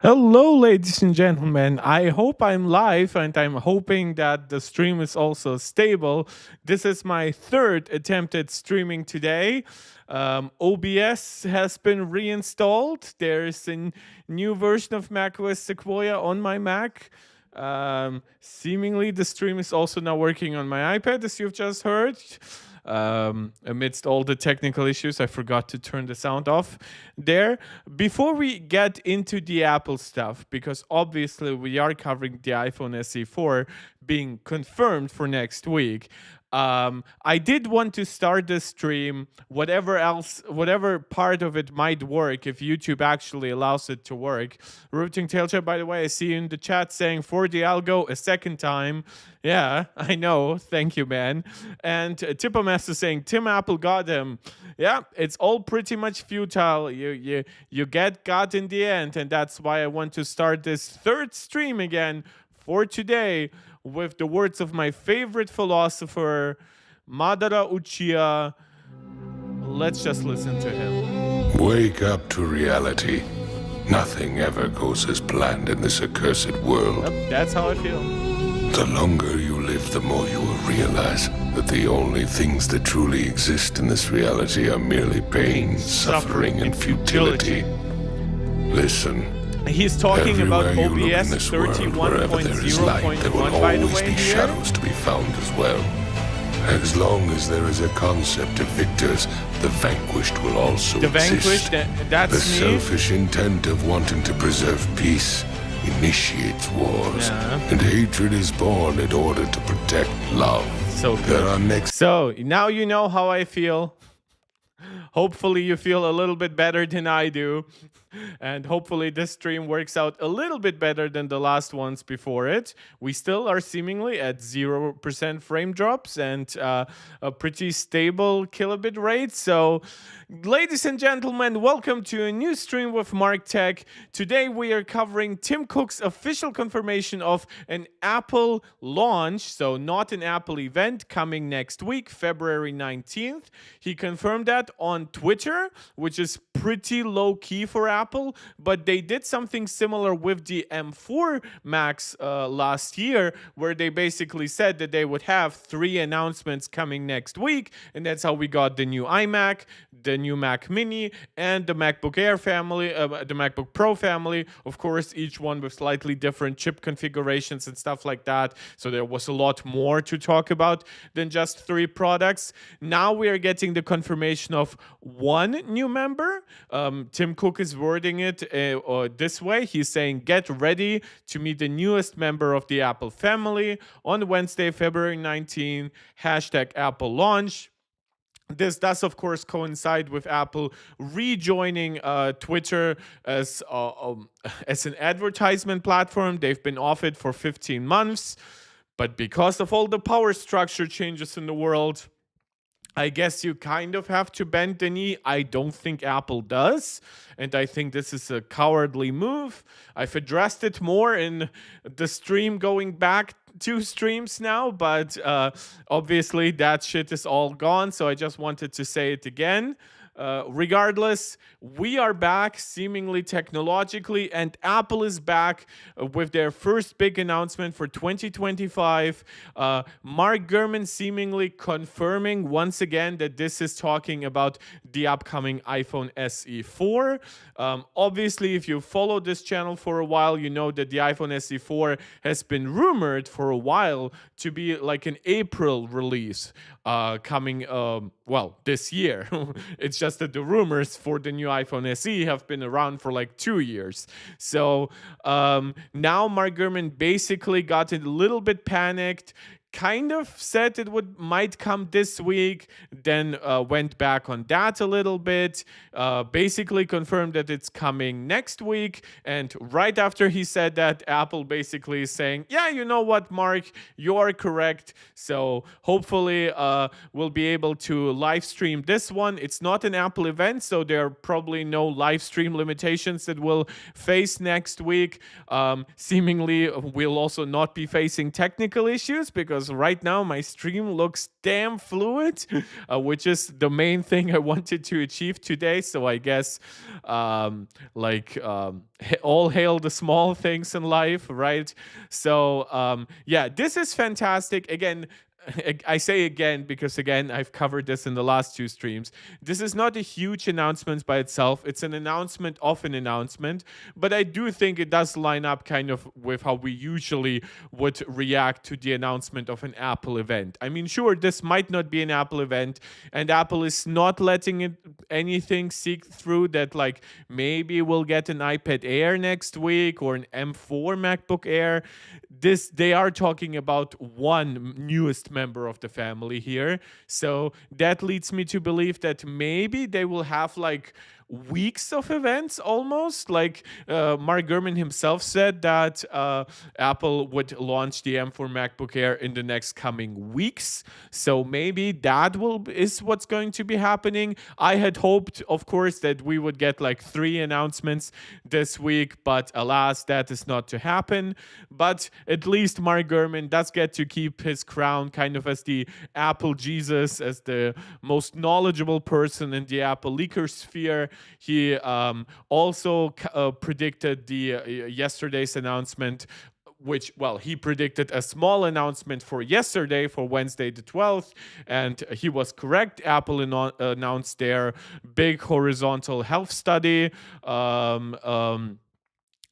Hello, ladies and gentlemen. I hope I'm live and I'm hoping that the stream is also stable. This is my third attempt at streaming today. OBS has been reinstalled. There's a new version of macOS Sequoia on my Mac. Seemingly, the stream is also now working on my iPad, as you've just heard. Amidst all the technical issues, I forgot to turn the sound off there. Before we get into the Apple stuff, because obviously we are covering the iPhone SE 4 being confirmed for next week, I did want to start the stream, whatever part of it might work, if YouTube actually allows it to work. Routing Tailchat, by the way, I see you in the chat saying for the algo a second time. Yeah, I know. Thank you, man. And Tippermaster saying Tim Apple got him. Yeah, it's all pretty much futile. You get got in the end, and that's why I want to start this third stream again for today with the words of my favorite philosopher, Madara Uchiha. Let's just listen to him. Wake up to reality. Nothing ever goes as planned in this accursed world. Yep, that's how I feel. The longer you live, the more you will realize that the only things that truly exist in this reality are merely pain, suffering, and futility. Listen. He's talking about OBS 31.0.1, by the way, here. Shadows to be found as well. As long as there is a concept of victors, the vanquished will also the exist. Vanquished, that's the me. selfish intent of wanting to preserve peace initiates wars, and hatred is born in order to protect love. So good. So now you know how I feel. Hopefully you feel a little bit better than I do. And hopefully this stream works out a little bit better than the last ones before it. We still are seemingly at 0% frame drops and a pretty stable kilobit rate. So, ladies and gentlemen, welcome to a new stream with Mark Tech. Today we are covering Tim Cook's official confirmation of an Apple launch, so not an Apple event, coming next week, February 19th. He confirmed that on Twitter, which is pretty low-key for Apple, but they did something similar with the M4 Max last year, where they basically said that they would have 3 announcements coming next week, and that's how we got the new iMac, the new Mac Mini, and the MacBook Air family, the MacBook Pro family, of course, each one with slightly different chip configurations and stuff like that, so there was a lot more to talk about than just 3 products. Now we are getting the confirmation of 1 new member. Tim Cook is wording it this way. He's saying, get ready to meet the newest member of the Apple family on Wednesday, February 19, #Apple launch. This does, of course, coincide with Apple rejoining Twitter as an advertisement platform. They've been off it for 15 months, but because of all the power structure changes in the world, I guess you kind of have to bend the knee. I don't think Apple does, and I think this is a cowardly move. I've addressed it more in the stream going back 2 streams now, but obviously that shit is all gone, so I just wanted to say it again. Regardless, we are back seemingly technologically, and Apple is back with their first big announcement for 2025. Mark Gurman seemingly confirming once again that this is talking about the upcoming iPhone SE 4. Obviously, if you follow this channel for a while, you know that the iPhone SE 4 has been rumored for a while to be like an April release coming, this year. It's just that the rumors for the new iPhone SE have been around for like 2 years. So now Mark Gurman basically got a little bit panicked, kind of said it might come this week, then went back on that a little bit, basically confirmed that it's coming next week, and right after he said that, Apple basically is saying, yeah, you know what, Mark, you are correct, so hopefully we'll be able to live stream this one. It's not an Apple event, so there are probably no live stream limitations that we'll face next week. Seemingly, we'll also not be facing technical issues, because because right now my stream looks damn fluid, which is the main thing I wanted to achieve today. So I guess, all hail the small things in life, right? So yeah, this is fantastic. Again, I say again because again I've covered this in the last two streams. This is not a huge announcement by itself. It's an announcement of an announcement, but I do think it does line up kind of with how we usually would react to the announcement of an Apple event. I mean, sure, this might not be an Apple event, and Apple is not letting it anything seek through that, like maybe we'll get an iPad Air next week or an M4 MacBook Air. This they are talking about one newest member of the family here. So that leads me to believe that maybe they will have like weeks of events almost. Like Mark Gurman himself said that Apple would launch the M4 MacBook Air in the next coming weeks. So maybe that is what's going to be happening. I had hoped, of course, that we would get like 3 announcements this week, but alas, that is not to happen. But at least Mark Gurman does get to keep his crown kind of as the Apple Jesus, as the most knowledgeable person in the Apple leaker sphere. He also predicted the yesterday's announcement, which, well, he predicted a small announcement for yesterday, for Wednesday the 12th, and he was correct. Apple announced their big horizontal health study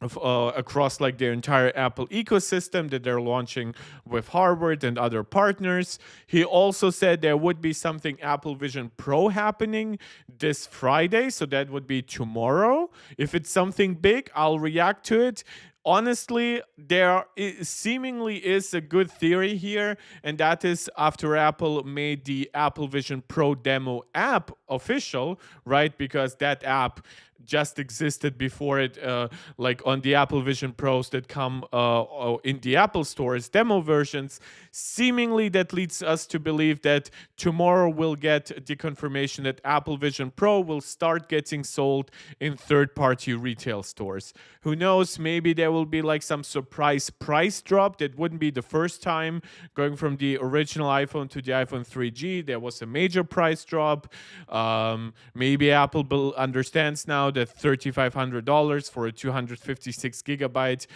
across like their entire Apple ecosystem that they're launching with Harvard and other partners. He also said there would be something Apple Vision Pro happening this Friday, so that would be tomorrow. If it's something big, I'll react to it. Honestly, there seemingly is a good theory here, and that is after Apple made the Apple Vision Pro demo app official, right? Because that app just existed before it, like on the Apple Vision Pros that come in the Apple stores, demo versions. Seemingly, that leads us to believe that tomorrow we'll get the confirmation that Apple Vision Pro will start getting sold in third-party retail stores. Who knows? Maybe there will be like some surprise price drop. That wouldn't be the first time. Going from the original iPhone to the iPhone 3G, there was a major price drop. Maybe Apple understands now that $3,500 for a 256 gigabyte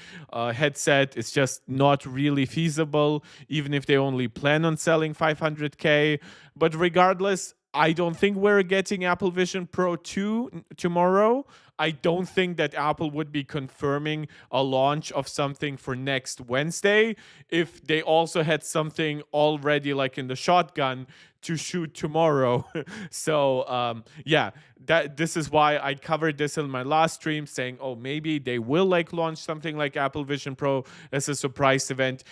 headset is just not really feasible, even if they only plan on selling 500K. But regardless, I don't think we're getting Apple Vision Pro 2 tomorrow. I don't think that Apple would be confirming a launch of something for next Wednesday if they also had something already like in the shotgun to shoot tomorrow. So yeah, this is why I covered this in my last stream, saying, oh, maybe they will like launch something like Apple Vision Pro as a surprise event.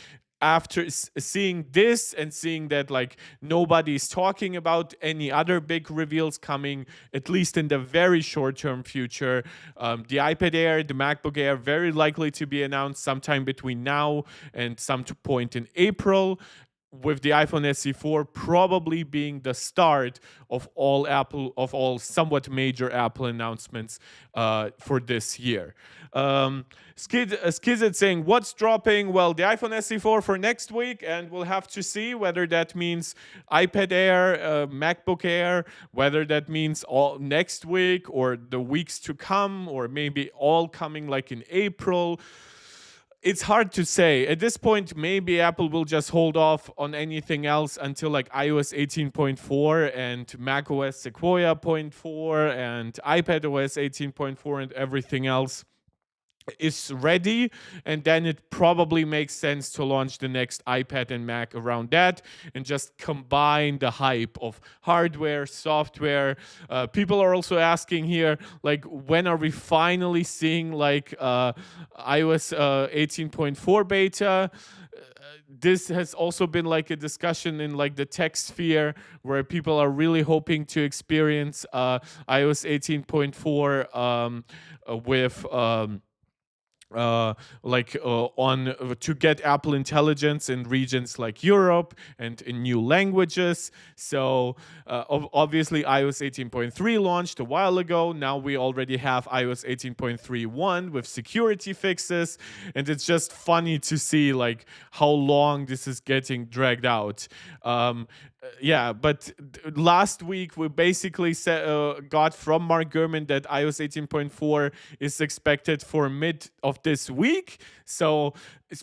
After seeing this and seeing that like nobody's talking about any other big reveals coming, at least in the very short-term future, the iPad Air, the MacBook Air, very likely to be announced sometime between now and some point in April, with the iPhone SE4 probably being the start of all somewhat major Apple announcements for this year. Skizit saying, what's dropping? Well, the iPhone SE4 for next week, and we'll have to see whether that means iPad Air, MacBook Air, whether that means all next week or the weeks to come, or maybe all coming like in April. It's hard to say. At this point, maybe Apple will just hold off on anything else until like iOS 18.4 and macOS Sequoia 0.4 and iPadOS 18.4 and everything else is ready, and then it probably makes sense to launch the next iPad and Mac around that and just combine the hype of hardware, software. People are also asking here, like, when are we finally seeing like iOS 18.4 beta? This has also been like a discussion in like the tech sphere where people are really hoping to experience iOS 18.4 with on to get Apple Intelligence in regions like Europe and in new languages. So obviously iOS 18.3 launched a while ago. Now we already have iOS 18.3.1 with security fixes, and it's just funny to see like how long this is getting dragged out. Yeah, but last week we basically got from Mark Gurman that iOS 18.4 is expected for mid of this week. So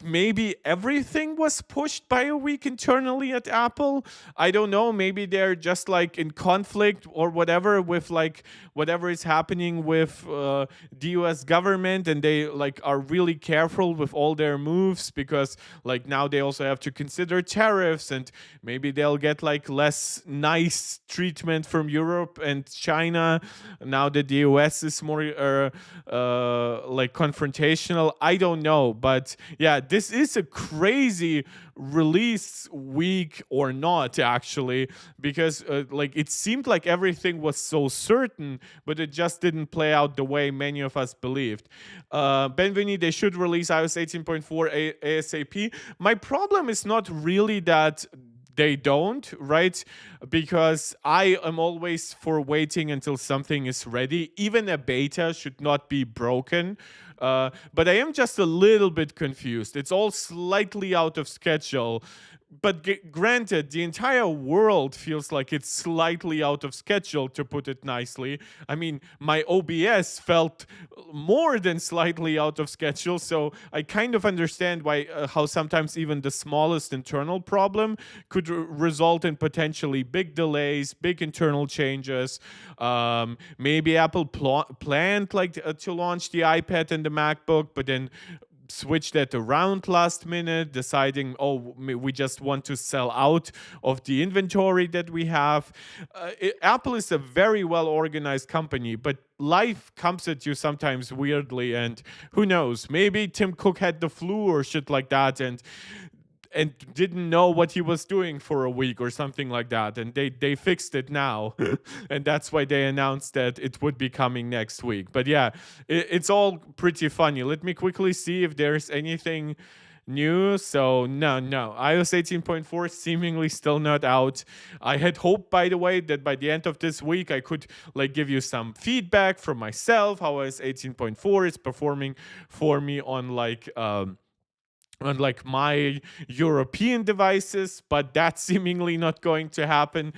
maybe everything was pushed by a week internally at Apple. I don't know. Maybe they're just like in conflict or whatever with like whatever is happening with the US government, and they like are really careful with all their moves because like now they also have to consider tariffs, and maybe they'll get like less nice treatment from Europe and China now that the US is more like confrontational. I don't know, but yeah, this is a crazy release week or not actually, because like it seemed like everything was so certain, but it just didn't play out the way many of us believed. Benveni, they should release iOS 18.4 ASAP. My problem is not really that they don't, right? Because I am always for waiting until something is ready. Even a beta should not be broken. But I am just a little bit confused. It's all slightly out of schedule. But granted, the entire world feels like it's slightly out of schedule, to put it nicely. I mean, my OBS felt more than slightly out of schedule, so I kind of understand why how sometimes even the smallest internal problem could result in potentially big delays, big internal changes. Maybe Apple planned like to launch the iPad and the MacBook, but then switched that around last minute, deciding, oh, we just want to sell out of the inventory that we have. Apple is a very well organized company, but life comes at you sometimes weirdly, and who knows, maybe Tim Cook had the flu or shit like that, and didn't know what he was doing for a week or something like that, and they fixed it now. And that's why they announced that it would be coming next week. But yeah, it's all pretty funny. Let me quickly see if there's anything new. So no, iOS 18.4 seemingly still not out. I had hoped, by the way, that by the end of this week I could like give you some feedback from myself how iOS 18.4 is performing for me on like my European devices, but that's seemingly not going to happen.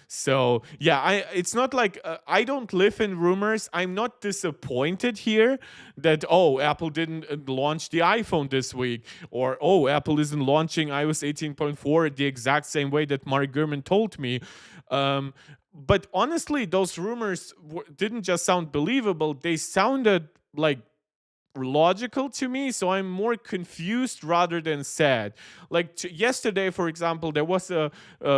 So yeah, it's not like I don't live in rumors. I'm not disappointed here that, oh, Apple didn't launch the iPhone this week, or oh, Apple isn't launching iOS 18.4 the exact same way that Mark Gurman told me. But honestly, those rumors didn't just sound believable, they sounded like logical to me, so I'm more confused rather than sad. Like yesterday, for example, there was a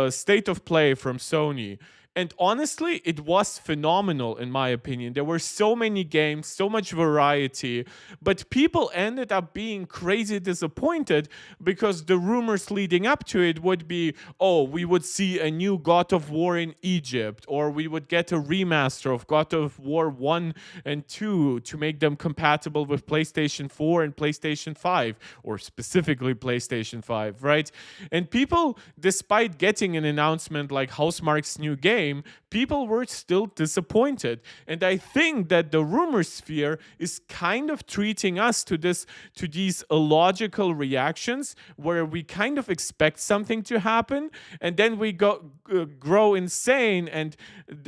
state of play from Sony, and honestly it was phenomenal in my opinion. There were so many games, so much variety, but people ended up being crazy disappointed because the rumors leading up to it would be, oh, we would see a new God of War in Egypt, or we would get a remaster of God of War 1 and 2 to make them compatible with PlayStation 4 and PlayStation 5, or specifically PlayStation 5, right? And people, despite getting an announcement like Housemarque's new game, people were still disappointed. And I think that the rumor sphere is kind of treating us to these illogical reactions where we kind of expect something to happen, and then we grow insane, and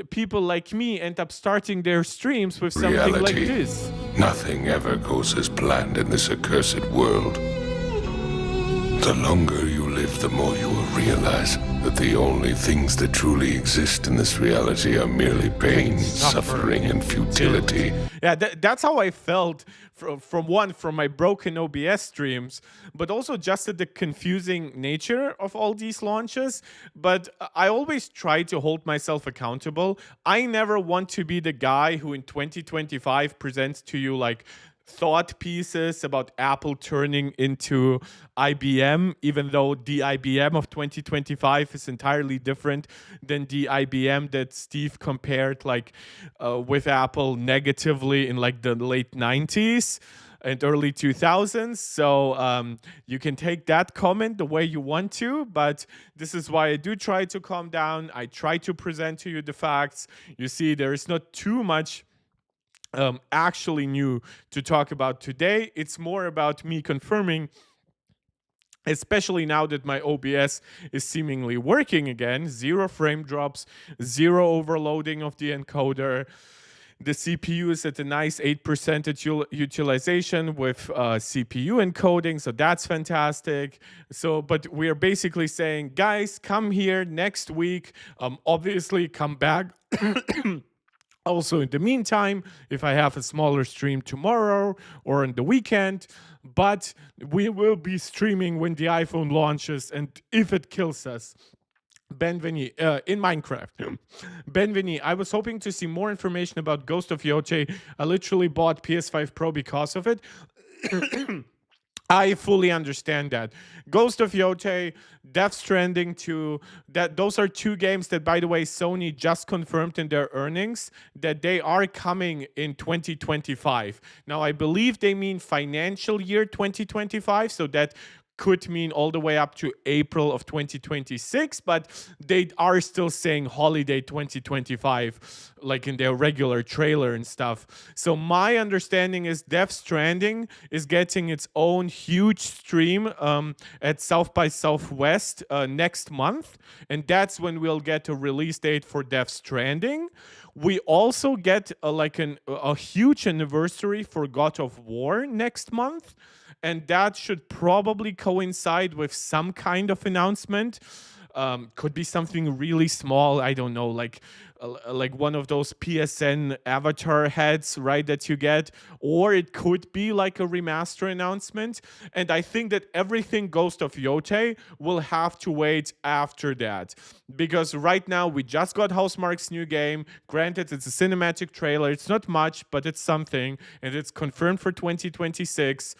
people like me end up starting their streams with something Reality. like this. Nothing ever goes as planned in this accursed world. The longer you live, the more you will realize that the only things that truly exist in this reality are merely pain, suffering, and futility. Yeah, that's how I felt from my broken OBS streams, but also just at the confusing nature of all these launches. But I always try to hold myself accountable. I never want to be the guy who in 2025 presents to you like thought pieces about Apple turning into IBM, even though the IBM of 2025 is entirely different than the IBM that Steve compared with Apple negatively in like the late 90s. and early 2000s. So you can take that comment the way you want to, but this is why I do try to calm down. I try to present to you the facts. You see, there is not too much actually new to talk about today. It's more about me confirming, especially now that my OBS is seemingly working again. Zero frame drops, zero overloading of the encoder. The CPU is at a nice 8% utilization with CPU encoding, so that's fantastic. So, but we're basically saying, guys, come here next week. Obviously, come back. Also, in the meantime, if I have a smaller stream tomorrow or on the weekend, but we will be streaming when the iPhone launches and if it kills us. Benveni, in Minecraft. Benveni, I was hoping to see more information about Ghost of Yote. I literally bought PS5 Pro because of it. I fully understand that. Ghost of Yote, Death Stranding 2, those are two games that, by the way, Sony just confirmed in their earnings that they are coming in 2025. Now, I believe they mean financial year 2025, so that could mean all the way up to April of 2026, but they are still saying holiday 2025, like in their regular trailer and stuff. So my understanding is Death Stranding is getting its own huge stream at South by Southwest next month, and that's when we'll get a release date for Death Stranding. We also get a huge anniversary for God of War next month, and that should probably coincide with some kind of announcement. Could be something really small. I don't know, like one of those PSN avatar heads, right, that you get, or it could be like a remaster announcement. And I think that everything Ghost of Yote will have to wait after that, because right now we just got Housemarque's new game. Granted, it's a cinematic trailer. It's not much, but it's something, and it's confirmed for 2026.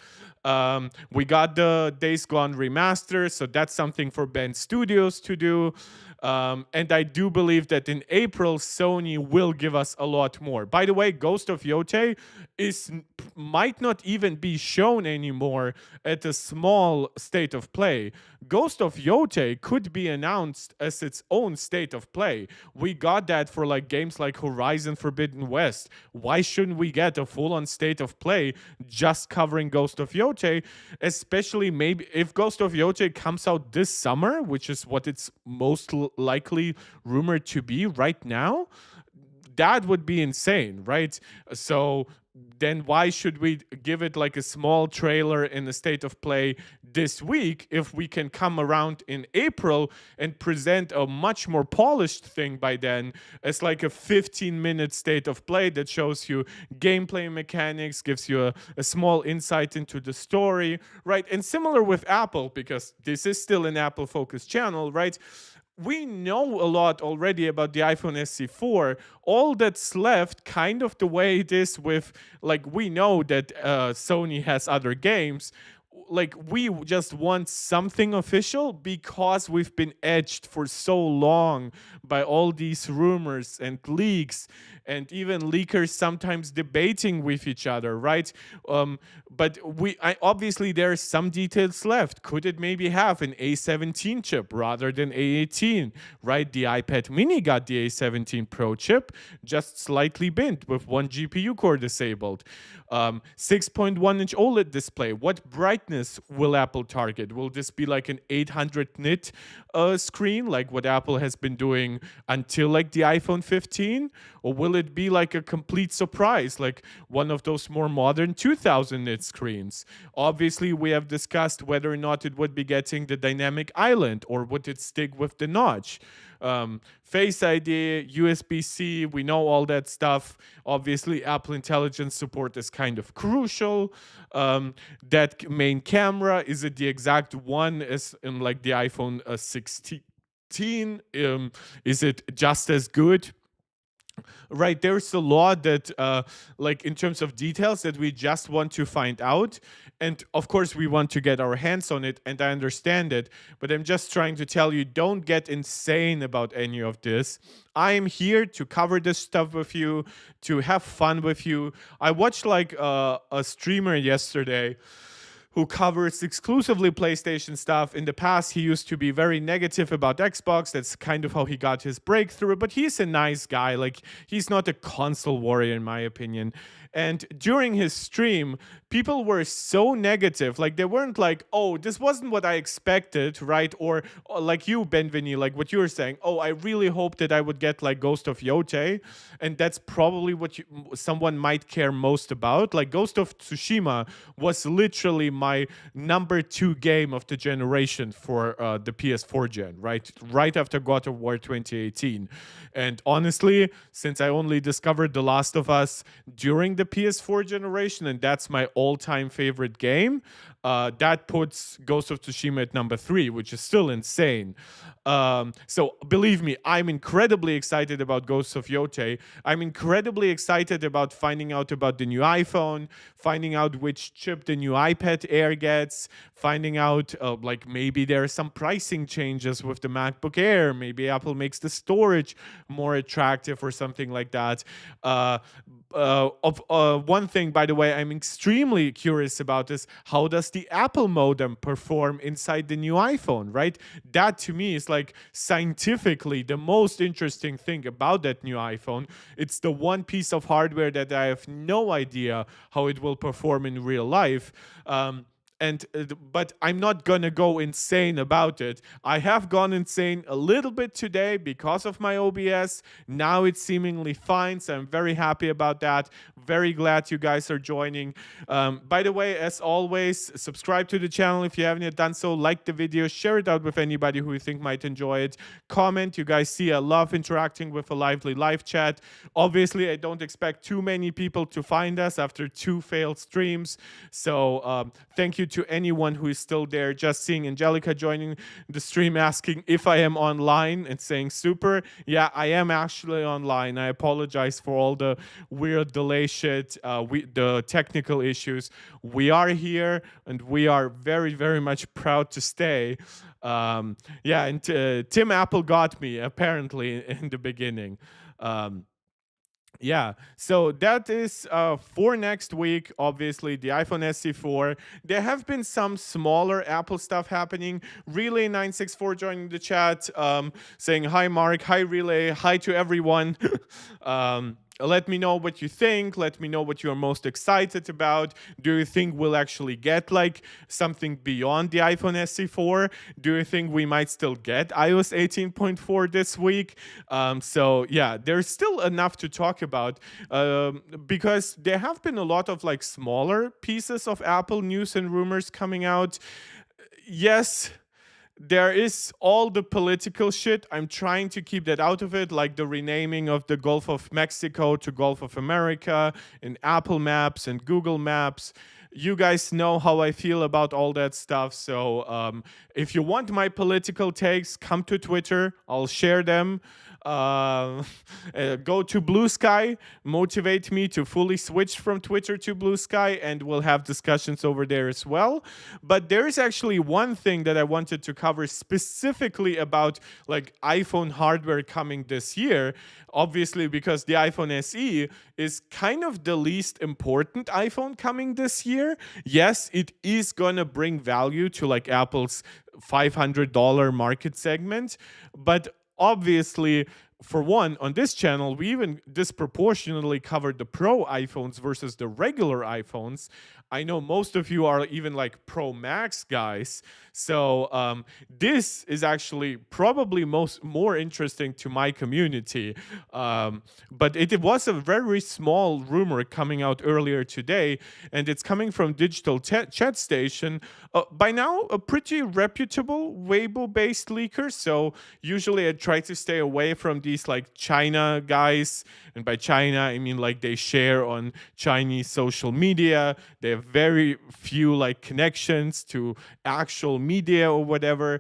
We got the Days Gone remaster, so that's something for Bend Studios to do. And I do believe that in April, Sony will give us a lot more. By the way, Ghost of Yote might not even be shown anymore at a small state of play. Ghost of Yote could be announced as its own state of play. We got that for like games like Horizon Forbidden West. Why shouldn't we get a full-on state of play just covering Ghost of Yote? Especially maybe if Ghost of Yote comes out this summer, which is what it's most likely rumored to be right now, that would be insane, right? So then why should we give it like a small trailer in the state of play this week if we can come around in April and present a much more polished thing by then as like a 15-minute state of play that shows you gameplay mechanics, gives you a small insight into the story, right? And similar with Apple, because this is still an Apple-focused channel, right? We know a lot already about the iPhone SE4. All that's left, kind of the way it is with, like, we know that Sony has other games. Like, we just want something official because we've been edged for so long by all these rumors and leaks, and even leakers sometimes debating with each other, right? But obviously there are some details left. Could it maybe have an A17 chip rather than A18, right? The iPad mini got the A17 Pro chip, just slightly bent with one GPU core disabled. 6.1-inch OLED display. What brightness will Apple target? Will this be like an 800 nit screen, like what Apple has been doing until like the iPhone 15? Or will it be like a complete surprise, like one of those more modern 2000 nit screens? Obviously, we have discussed whether or not it would be getting the dynamic island, or would it stick with the notch? Face ID, USB-C, we know all that stuff. Obviously, Apple Intelligence support is kind of crucial. That main camera, is it the exact one as in like the iPhone 16? Is it just as good? right? There's a lot that like in terms of details that we just want to find out, and of course we want to get our hands on it, and I understand it, but I'm just trying to tell you, don't get insane about any of this. I am here to cover this stuff with you, to have fun with you. I watched like a streamer yesterday who covers exclusively PlayStation stuff. In the past, he used to be very negative about Xbox. That's kind of how he got his breakthrough, but he's a nice guy. Like, he's not a console warrior, in my opinion. And during his stream, people were so negative. Like, they weren't like, oh, this wasn't what I expected, right? Or like you, Benveni, like what you were saying, oh, I really hope that I would get like Ghost of Yote. And that's probably what someone might care most about. Like, Ghost of Tsushima was literally my number 2 game of the generation for the PS4 gen, right? Right after God of War 2018. And honestly, since I only discovered The Last of Us during the PS4 generation, and that's my all-time favorite game, that puts Ghost of Tsushima at number 3, which is still insane. So believe me, I'm incredibly excited about Ghost of Yote. I'm incredibly excited about finding out about the new iPhone, finding out which chip the new iPad Air gets, finding out like maybe there are some pricing changes with the MacBook Air. Maybe Apple makes the storage more attractive or something like that. One thing, by the way, I'm extremely curious about is how does the Apple modem perform inside the new iPhone, right? That to me is like scientifically the most interesting thing about that new iPhone. It's the one piece of hardware that I have no idea how it will perform in real life. But I'm not gonna go insane about it. I have gone insane a little bit today because of my OBS. Now it's seemingly fine, so I'm very happy about that. Very glad you guys are joining. By the way, as always, subscribe to the channel if you haven't yet done so. Like the video, share it out with anybody who you think might enjoy it. Comment. You guys see I love interacting with a lively live chat. Obviously, I don't expect too many people to find us after 2 failed streams. So thank you to anyone who is still there. Just seeing Angelica joining the stream, asking if I am online and saying super. Yeah, I am actually online. I apologize for all the weird delay shit, the technical issues. We are here and we are very, very much proud to stay. Yeah, and Tim Apple got me apparently in the beginning. Yeah, so that is for next week. Obviously, the iPhone SE4. There have been some smaller Apple stuff happening. Relay964 joining the chat, saying hi, Mark. Hi, Relay. Hi to everyone. Let me know what you think. Let me know what you're most excited about. Do you think we'll actually get like something beyond the iPhone SE4? Do you think we might still get iOS 18.4 this week? So yeah, there's still enough to talk about because there have been a lot of like smaller pieces of Apple news and rumors coming out. Yes, there is all the political shit. I'm trying to keep that out of it, like the renaming of the Gulf of Mexico to Gulf of America in Apple Maps and Google Maps. You guys know how I feel about all that stuff. So if you want my political takes, come to Twitter. I'll share them. Go to Blue Sky, motivate me to fully switch from Twitter to Blue Sky, and we'll have discussions over there as well. But there is actually one thing that I wanted to cover specifically about like iPhone hardware coming this year. Obviously, because the iPhone SE is kind of the least important iPhone coming this year. Yes, it is gonna bring value to like Apple's $500 market segment, but obviously, for one, on this channel, we even disproportionately covered the Pro iPhones versus the regular iPhones. I know most of you are even like Pro Max guys. So this is actually probably more interesting to my community. But it was a very small rumor coming out earlier today, and it's coming from Digital Chat Station. By now, a pretty reputable Weibo-based leaker. So usually I try to stay away from these like China guys, and by China I mean like they share on Chinese social media. They have very few like connections to actual media or whatever.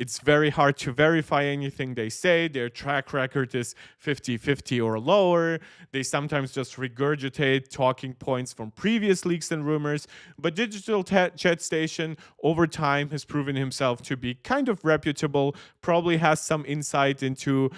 It's very hard to verify anything they say. Their track record is 50-50 or lower. They sometimes just regurgitate talking points from previous leaks and rumors. But Digital Jet Station over time has proven himself to be kind of reputable, probably has some insight into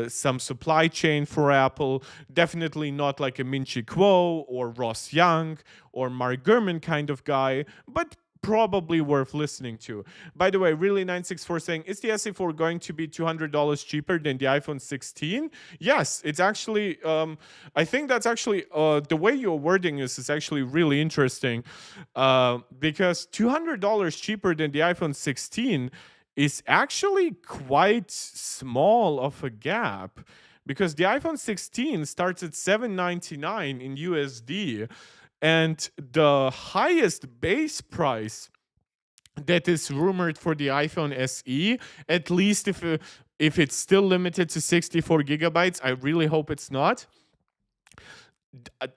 some supply chain for Apple. Definitely not like a Min-Chi Kuo or Ross Young or Mark Gurman kind of guy, but probably worth listening to. By the way, really 964 saying, is the SE4 going to be $200 cheaper than the iPhone 16? Yes, it's actually, I think that's actually, the way you're wording this is actually really interesting, because $200 cheaper than the iPhone 16 is actually quite small of a gap, because the iPhone 16 starts at $799 in USD, and the highest base price that is rumored for the iPhone SE, at least if it's still limited to 64 gigabytes, I really hope it's not.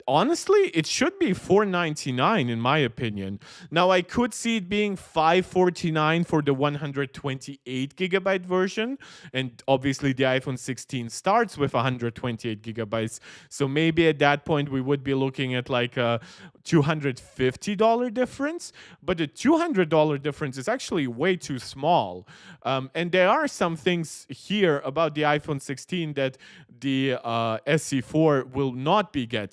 Honestly, it should be $499 in my opinion. Now I could see it being $549 for the 128 gigabyte version, and obviously the iPhone 16 starts with 128 gigabytes. So maybe at that point we would be looking at like a $250 difference, but the $200 difference is actually way too small. And there are some things here about the iPhone 16 that the SE4 will not be getting.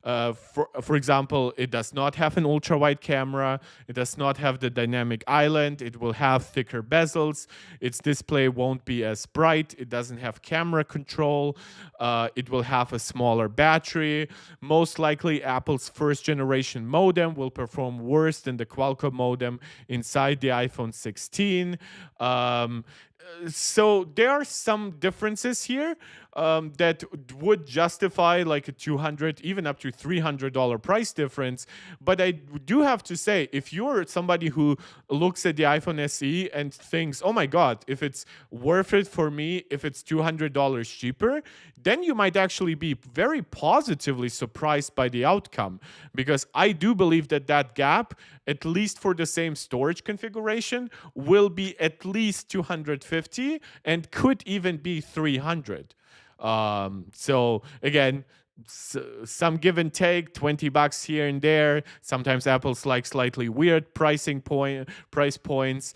For example, it does not have an ultra-wide camera. It does not have the dynamic island. It will have thicker bezels. Its display won't be as bright. It doesn't have camera control. It will have a smaller battery. Most likely, Apple's first-generation modem will perform worse than the Qualcomm modem inside the iPhone 16. So there are some differences here that would justify like a $200, even up to $300 price difference. But I do have to say, if you're somebody who looks at the iPhone SE and thinks, oh my God, if it's worth it for me, if it's $200 cheaper, then you might actually be very positively surprised by the outcome. Because I do believe that that gap, at least for the same storage configuration, will be at least 250 and could even be 300. So again, some give and take, $20 here and there. Sometimes Apple's like slightly weird price points.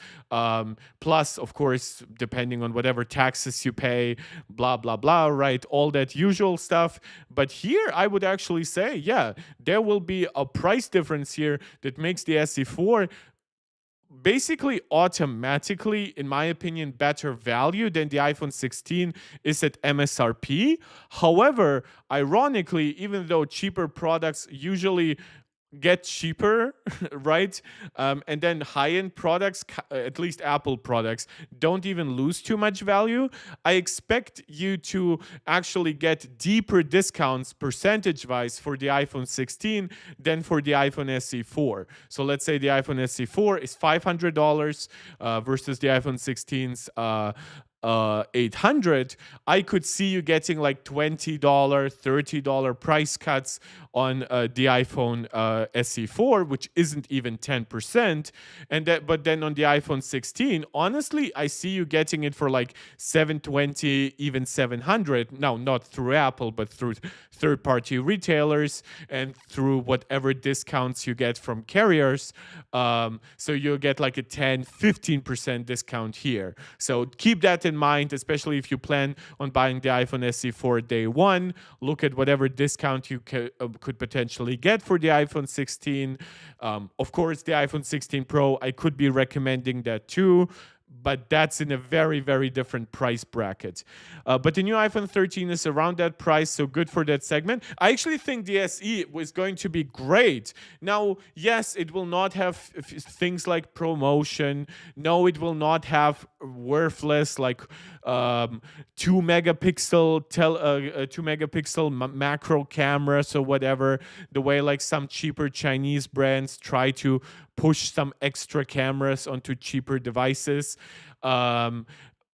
Plus, of course, depending on whatever taxes you pay, blah blah blah, right? All that usual stuff. But here, I would actually say, yeah, there will be a price difference here that makes the SE4 basically automatically, in my opinion, better value than the iPhone 16 is at MSRP. However, ironically, even though cheaper products usually get cheaper, right? And then high-end products, at least Apple products, don't even lose too much value. I expect you to actually get deeper discounts percentage-wise for the iPhone 16 than for the iPhone SE4. So let's say the iPhone SE4 is $500 versus the iPhone 16's 800. I could see you getting like $20, $30 price cuts on the iPhone SE4, which isn't even 10%. But then on the iPhone 16, honestly, I see you getting it for like 720, even 700. Now, not through Apple, but through third-party retailers and through whatever discounts you get from carriers. So you'll get like a 10, 15% discount here. So keep that in mind, especially if you plan on buying the iPhone SE4 day one. Look at whatever discount you could potentially get for the iPhone 16. Of course, the iPhone 16 Pro, I could be recommending that too, but that's in a very, very different price bracket. But the new iPhone 13 is around that price, so good for that segment. I actually think the SE was going to be great. Now, yes, it will not have things like promotion. No, it will not have worthless like 2 megapixel macro cameras or whatever, the way like some cheaper Chinese brands try to push some extra cameras onto cheaper devices.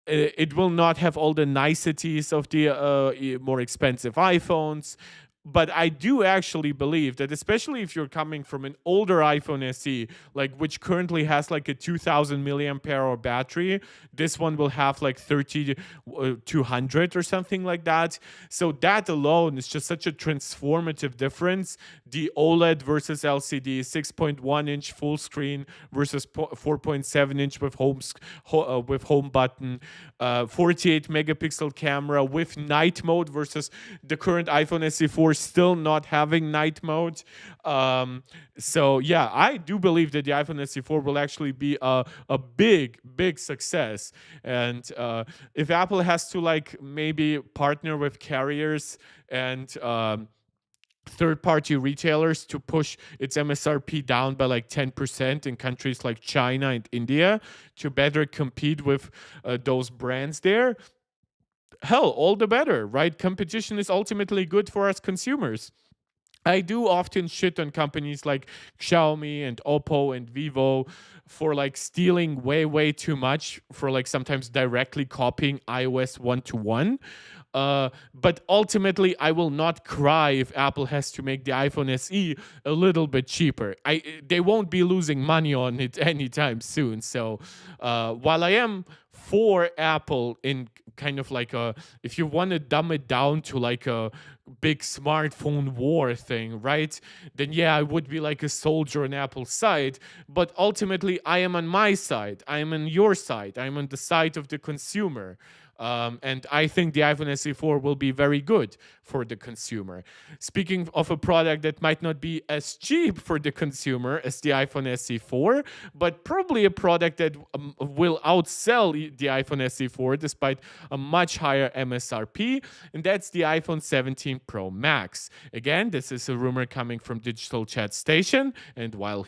It will not have all the niceties of the more expensive iPhones. But I do actually believe that, especially if you're coming from an older iPhone SE, like which currently has like a 2000 milliampere hour battery, this one will have like 200 or something like that. So that alone is just such a transformative difference. The OLED versus LCD, 6.1-inch full screen versus 4.7-inch with with home button, 48 megapixel camera with night mode versus the current iPhone SE4 still not having night mode. So yeah, I do believe that the iPhone SE4 will actually be a big success. And if Apple has to like maybe partner with carriers and third-party retailers to push its MSRP down by like 10% in countries like China and India to better compete with those brands there, hell, all the better, right? Competition is ultimately good for us consumers. I do often shit on companies like Xiaomi and Oppo and Vivo for like stealing way too much, for like sometimes directly copying iOS one to one. But ultimately, I will not cry if Apple has to make the iPhone SE a little bit cheaper. They won't be losing money on it anytime soon. So while I am for Apple in kind of like a, if you want to dumb it down to like a big smartphone war thing, right? Then yeah, I would be like a soldier on Apple's side. But ultimately, I am on my side. I am on your side. I'm on the side of the consumer. And I think the iPhone SE4 will be very good for the consumer. Speaking of a product that might not be as cheap for the consumer as the iPhone SE4, but probably a product that will outsell the iPhone SE4 despite a much higher MSRP, and that's the iPhone 17 Pro Max. Again, this is a rumor coming from Digital Chat Station, and while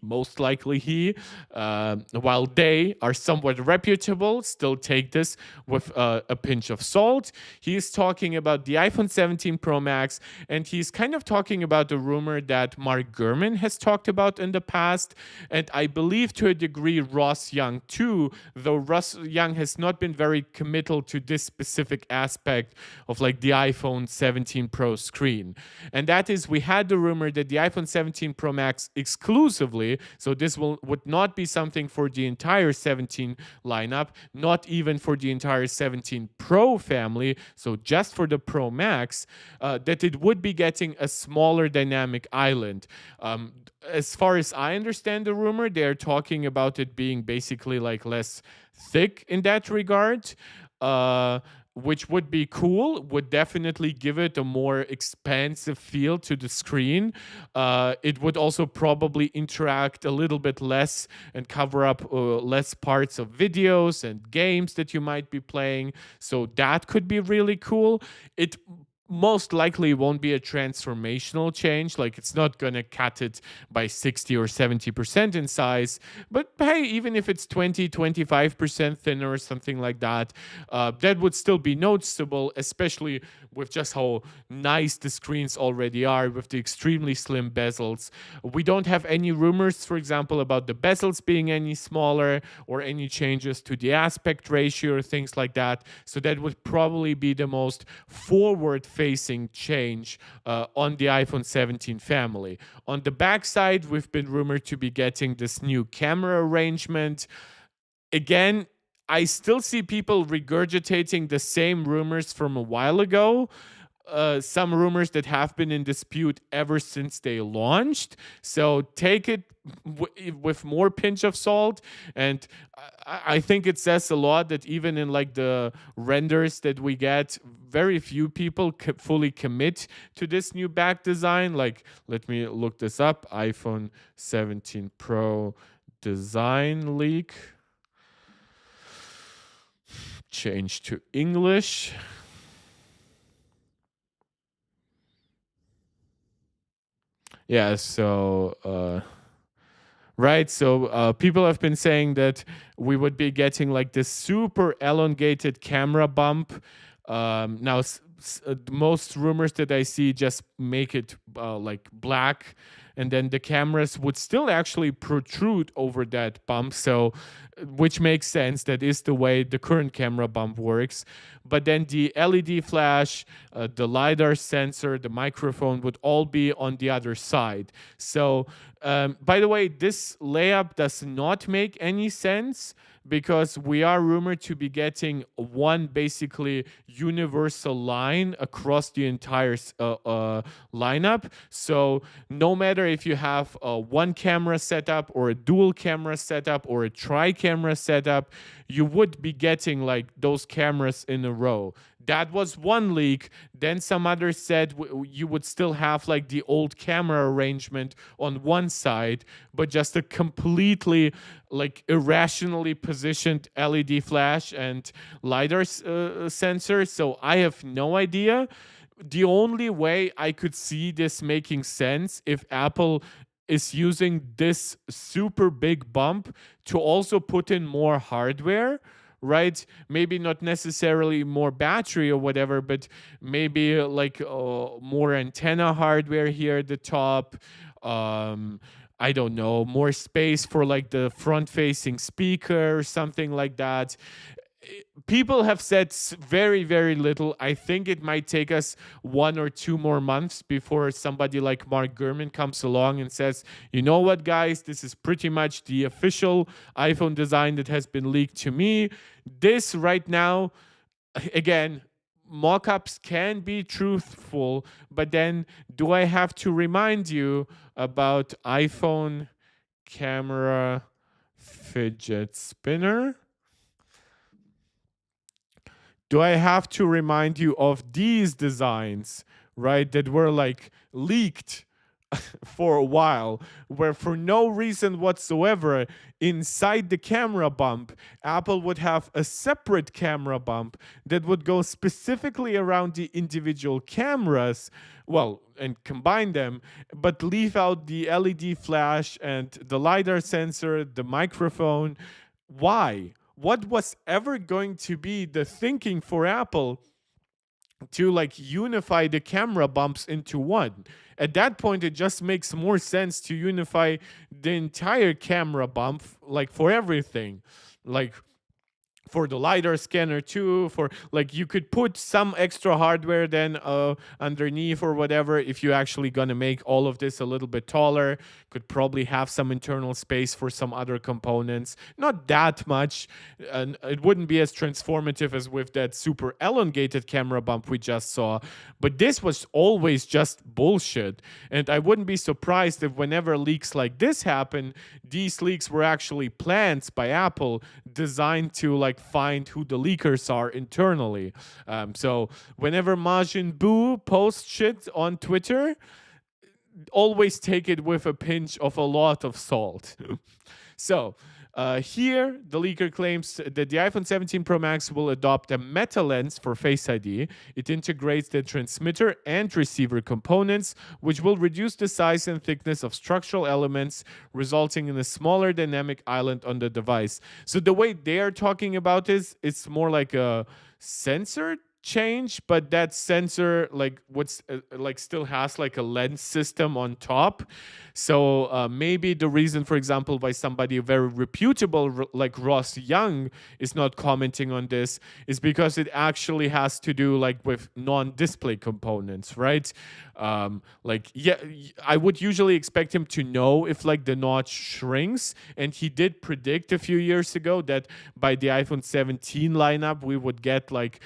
most likely while they are somewhat reputable, still take this with a pinch of salt. He is talking about the iPhone 17 Pro Max, and he's kind of talking about the rumor that Mark Gurman has talked about in the past, and I believe to a degree Ross Young too, though Ross Young has not been very committal to this specific aspect of like the iPhone 17 Pro screen. And that is, we had the rumor that the iPhone 17 Pro Max exclusively, so this would not be something for the entire 17 lineup, not even for the entire 17 Pro family, so just for the Pro Max, that it would be getting a smaller dynamic island. As far as I understand the rumor, they're talking about it being basically like less thick in that regard. Which would be cool, would definitely give it a more expansive feel to the screen. It would also probably interact a little bit less and cover up less parts of videos and games that you might be playing. So that could be really cool. It most likely won't be a transformational change. Like, it's not gonna cut it by 60 or 70% in size, but hey, even if it's 20-25% thinner or something like that, that would still be noticeable, especially with just how nice the screens already are with the extremely slim bezels. We don't have any rumors, for example, about the bezels being any smaller or any changes to the aspect ratio or things like that. So that would probably be the most forward-facing change on the iPhone 17 family. On the backside, we've been rumored to be getting this new camera arrangement. Again, I still see people regurgitating the same rumors from a while ago. Some rumors that have been in dispute ever since they launched. So take it with more pinch of salt. And I think it says a lot that even in like the renders that we get, very few people fully commit to this new back design. Like, let me look this up. iPhone 17 Pro design leak. Change to English. Yeah, so right, so people have been saying that we would be getting like this super elongated camera bump. Now most rumors that I see just make it like black and then the cameras would still actually protrude over that bump. So, which makes sense. That is the way the current camera bump works. But then the LED flash, the LiDAR sensor, the microphone would all be on the other side. So, by the way, this layup does not make any sense because we are rumored to be getting one basically universal line across the entire lineup. So no matter if you have a one camera setup or a dual camera setup or a tri-camera setup, you would be getting like those cameras in a row. That was one leak. Then some others said you would still have like the old camera arrangement on one side, but just a completely like irrationally positioned LED flash and LiDAR sensor. So I have no idea. The only way I could see this making sense if Apple is using this super big bump to also put in more hardware, right? Maybe not necessarily more battery or whatever, but maybe like more antenna hardware here at the top. I don't know, more space for like the front facing speaker or something like that. People have said very, very little. I think it might take us 1 or 2 more months before somebody like Mark Gurman comes along and says, you know what, guys, this is pretty much the official iPhone design that has been leaked to me. This right now, again, mockups can be truthful, but then do I have to remind you about iPhone camera fidget spinner? Do I have to remind you of these designs, right, that were like leaked for a while, where for no reason whatsoever, inside the camera bump, Apple would have a separate camera bump that would go specifically around the individual cameras, well, and combine them, but leave out the LED flash and the LiDAR sensor, the microphone. Why? What was ever going to be the thinking for Apple to like unify the camera bumps into one? At that point, it just makes more sense to unify the entire camera bump, like for everything, like for the LiDAR scanner too, for like you could put some extra hardware then underneath or whatever. If you're actually gonna make all of this a little bit taller, could probably have some internal space for some other components, not that much, and it wouldn't be as transformative as with that super elongated camera bump we just saw. But this was always just bullshit, and I wouldn't be surprised if whenever leaks like this happen, these leaks were actually plans by Apple designed to like find who the leakers are internally. So whenever Majin Buu posts shit on Twitter, always take it with a pinch of a lot of salt. So here, the leaker claims that the iPhone 17 Pro Max will adopt a meta lens for Face ID. It integrates the transmitter and receiver components, which will reduce the size and thickness of structural elements, resulting in a smaller dynamic island on the device. So the way they are talking about this, it's more like a sensor change, but that sensor like what's like still has like a lens system on top. So maybe the reason, for example, why somebody very reputable like Ross Young is not commenting on this is because it actually has to do like with non-display components, right? Like, yeah, I would usually expect him to know if like the notch shrinks, and he did predict a few years ago that by the iPhone 17 lineup we would get like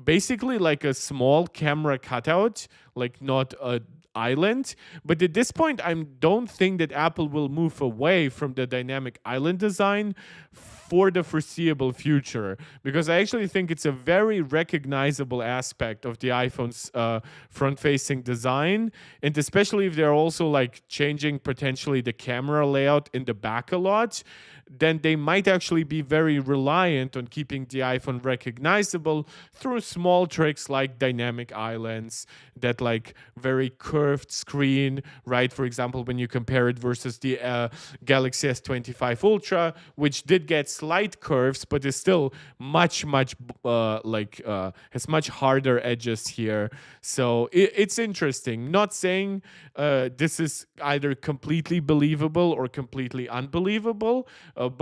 basically like a small camera cutout, like not a island. But at this point, I don't think that Apple will move away from the dynamic island design for the foreseeable future, because I actually think it's a very recognizable aspect of the iPhone's front-facing design, and especially if they're also like changing potentially the camera layout in the back a lot, then they might actually be very reliant on keeping the iPhone recognizable through small tricks like dynamic islands, that like very curved screen, right? For example, when you compare it versus the Galaxy S25 Ultra, which did get slight curves, but is still much has much harder edges here. So it's interesting. Not saying this is either completely believable or completely unbelievable,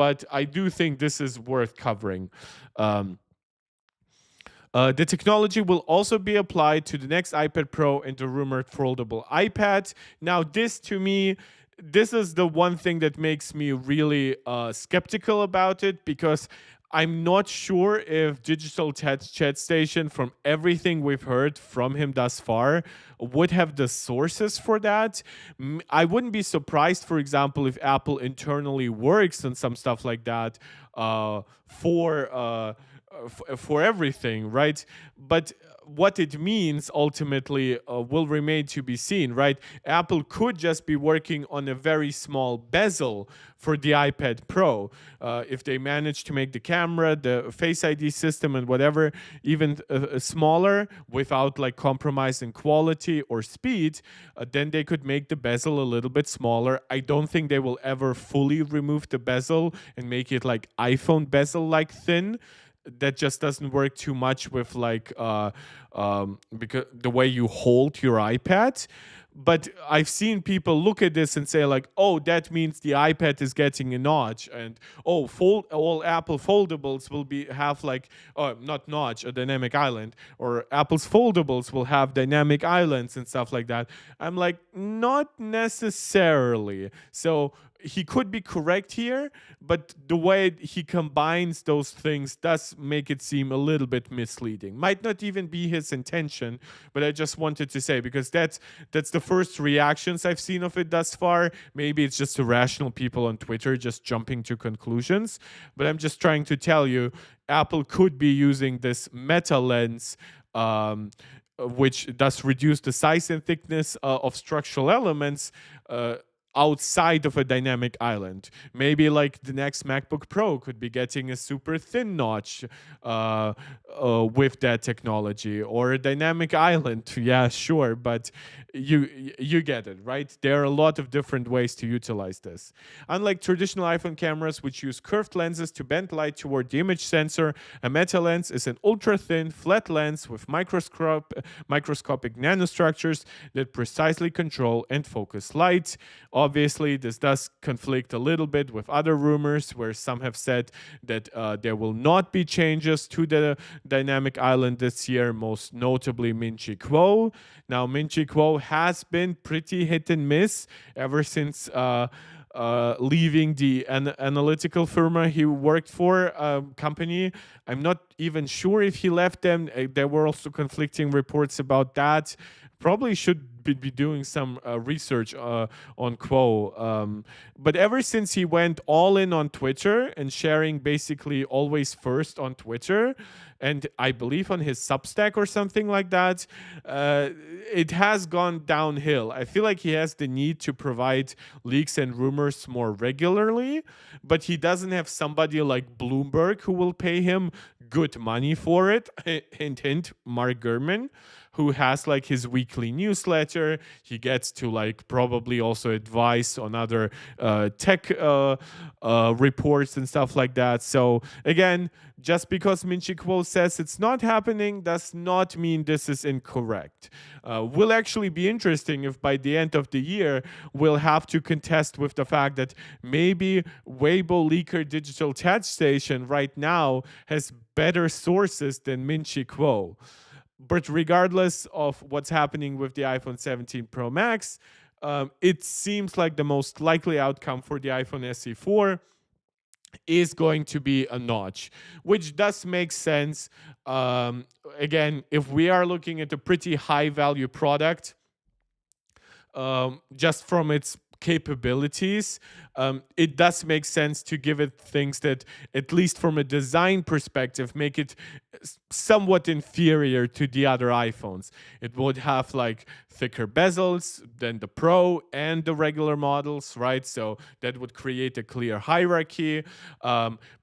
but I do think this is worth covering. Um, the technology will also be applied to the next iPad Pro and the rumored foldable iPad. Now, this to me, this is the one thing that makes me really skeptical about it, because I'm not sure if Digital Chat Station, from everything we've heard from him thus far, would have the sources for that. I wouldn't be surprised, for example, if Apple internally works on some stuff like that for everything, right? But what it means ultimately will remain to be seen, right? Apple could just be working on a very small bezel for the iPad Pro. If they manage to make the camera, the Face ID system, and whatever even smaller without like compromising quality or speed, then they could make the bezel a little bit smaller. I don't think they will ever fully remove the bezel and make it like iPhone bezel like thin. That just doesn't work too much with like because the way you hold your iPad. But I've seen people look at this and say like, oh, that means the iPad is getting a notch, and oh, all Apple foldables will have like, not notch, a dynamic island, or Apple's foldables will have dynamic islands and stuff like that. I'm like, not necessarily. So he could be correct here, but the way he combines those things does make it seem a little bit misleading. Might not even be his intention, but I just wanted to say, because that's the first reactions I've seen of it thus far. Maybe it's just irrational people on Twitter just jumping to conclusions, but I'm just trying to tell you, Apple could be using this meta lens, which does reduce the size and thickness of structural elements, outside of a dynamic island. Maybe like the next MacBook Pro could be getting a super thin notch with that technology, or a dynamic island. Yeah, sure, but you get it, right? There are a lot of different ways to utilize this. Unlike traditional iPhone cameras, which use curved lenses to bend light toward the image sensor, a meta lens is an ultra-thin, flat lens with microscopic nanostructures that precisely control and focus light. Obviously, this does conflict a little bit with other rumors where some have said that there will not be changes to the dynamic island this year, most notably Min-Chi Kuo. Now, Min-Chi Kuo has been pretty hit and miss ever since leaving the analytical firm he worked for, company. I'm not even sure if he left them. There were also conflicting reports about that. Probably should be doing some research on Kuo. But ever since he went all in on Twitter and sharing basically always first on Twitter, and I believe on his Substack or something like that, it has gone downhill. I feel like he has the need to provide leaks and rumors more regularly, but he doesn't have somebody like Bloomberg who will pay him good money for it. Hint, hint, Mark Gurman, who has like his weekly newsletter. He gets to like probably also advice on other tech reports and stuff like that. So again, just because Min-Chi Kuo says it's not happening does not mean this is incorrect. Will actually be interesting if by the end of the year we'll have to contest with the fact that maybe Weibo leaker Digital Chat Station right now has better sources than Min-Chi Kuo. But regardless of what's happening with the iPhone 17 Pro Max, it seems like the most likely outcome for the iPhone SE 4 is going to be a notch, which does make sense. Again, if we are looking at a pretty high value product, just from its capabilities, it does make sense to give it things that, at least from a design perspective, make it somewhat inferior to the other iPhones. It would have like thicker bezels than the Pro and the regular models, right? So that would create a clear hierarchy.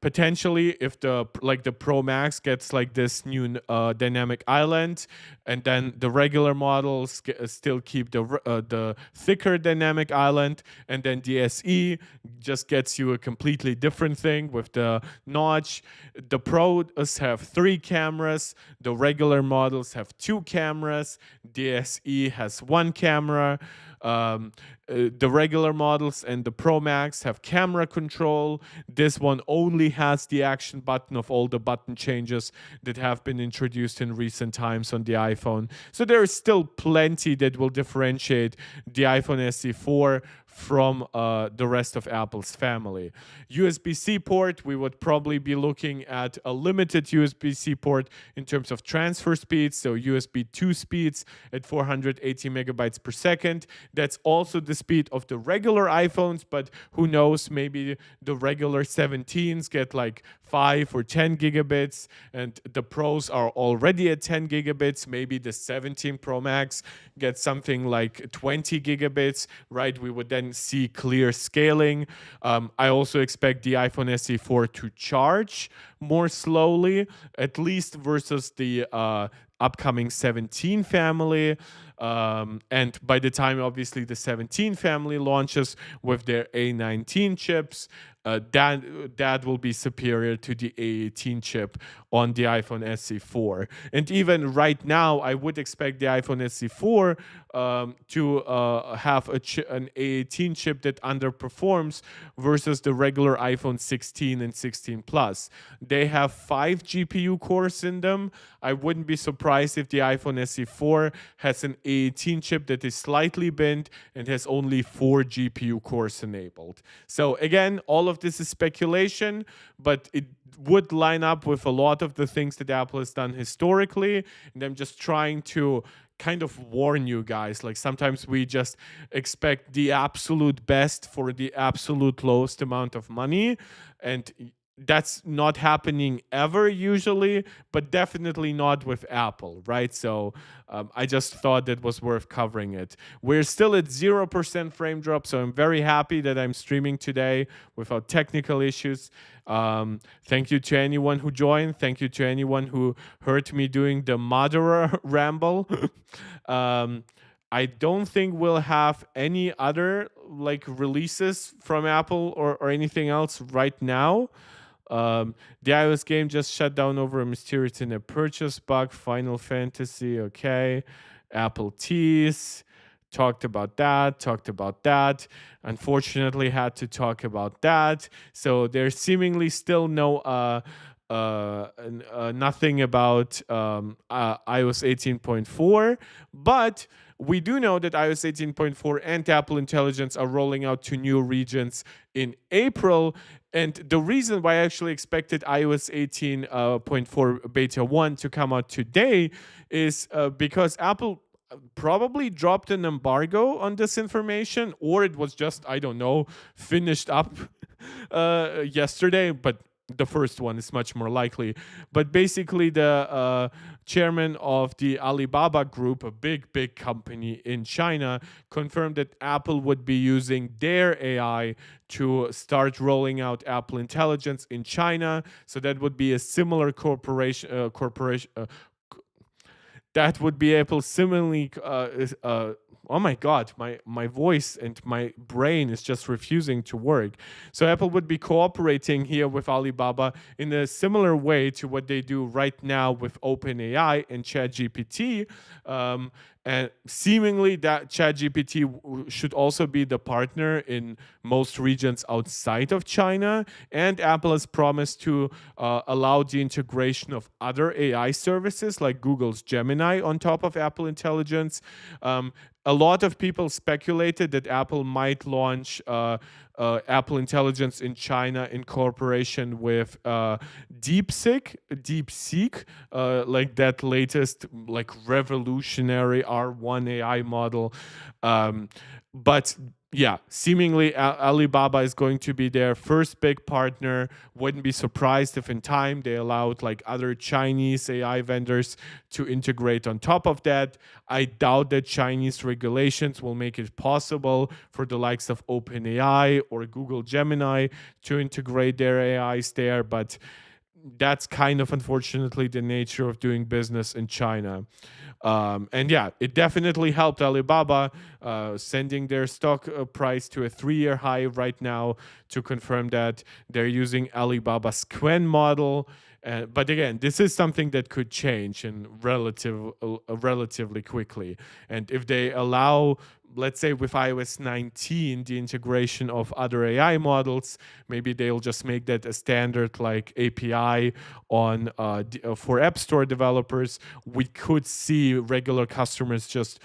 Potentially, if the Pro Max gets like this new dynamic island, and then the regular models still keep the thicker dynamic island, front, and then the SE just gets you a completely different thing with the notch. The Pros have 3 cameras, the regular models have 2 cameras, the SE has 1 camera. The regular models and the Pro Max have camera control. This one only has the action button of all the button changes that have been introduced in recent times on the iPhone. So there is still plenty that will differentiate the iPhone SE4 from the rest of Apple's family. USB-C port, we would probably be looking at a limited USB-C port in terms of transfer speeds, so USB 2 speeds at 480 megabytes per second. That's also the speed of the regular iPhones, but who knows, maybe the regular 17s get like 5 or 10 gigabits, and the Pros are already at 10 gigabits. Maybe the 17 Pro Max gets something like 20 gigabits, right? We would then see clear scaling. I also expect the iPhone SE4 to charge more slowly, at least versus the upcoming 17 family. And by the time, obviously, the 17 family launches with their A19 chips, that will be superior to the A18 chip on the iPhone SE4. And even right now, I would expect the iPhone SE4 to have an A18 chip that underperforms versus the regular iPhone 16 and 16 Plus. They have 5 GPU cores in them. I wouldn't be surprised if the iPhone SE4 has an A18 chip that is slightly bent and has only 4 GPU cores enabled. So again, all of this is speculation, but it would line up with a lot of the things that Apple has done historically. And I'm just trying to kind of warn you guys. Like, sometimes we just expect the absolute best for the absolute lowest amount of money, and that's not happening ever usually, but definitely not with Apple, right? So I just thought that was worth covering it. We're still at 0% frame drop, so I'm very happy that I'm streaming today without technical issues. Thank you to anyone who joined. Thank you to anyone who heard me doing the Madara ramble. I don't think we'll have any other like releases from Apple or anything else right now. The iOS game just shut down over a mysterious in-app purchase bug. Final Fantasy, okay. Apple tease, talked about that. Unfortunately, had to talk about that. So there's seemingly still no nothing about iOS 18.4, but we do know that iOS 18.4 and Apple Intelligence are rolling out to new regions in April. And the reason why I actually expected iOS 18.4 Beta 1 to come out today is because Apple probably dropped an embargo on this information, or it was just, I don't know, finished up yesterday, but the first one is much more likely. But basically, the chairman of the Alibaba Group, a big company in China, confirmed that Apple would be using their AI to start rolling out Apple Intelligence in China. So that would be a similar corporation. That would be Apple similarly. Oh my God, my voice and my brain is just refusing to work. So Apple would be cooperating here with Alibaba in a similar way to what they do right now with OpenAI and ChatGPT. And seemingly that ChatGPT should also be the partner in most regions outside of China. And Apple has promised to allow the integration of other AI services like Google's Gemini on top of Apple Intelligence. A lot of people speculated that Apple might launch Apple Intelligence in China in cooperation with DeepSeek, like that latest like revolutionary R1 AI model. But yeah, seemingly Alibaba is going to be their first big partner. Wouldn't be surprised if in time they allowed like other Chinese AI vendors to integrate on top of that. I doubt that Chinese regulations will make it possible for the likes of OpenAI or Google Gemini to integrate their AIs there, but that's kind of unfortunately the nature of doing business in China. And yeah, it definitely helped Alibaba, sending their stock price to a 3-year high right now to confirm that they're using Alibaba's Quen model. But again, this is something that could change in relatively quickly. And if they allow, let's say with iOS 19, the integration of other AI models, maybe they'll just make that a standard like API on for App Store developers. We could see regular customers just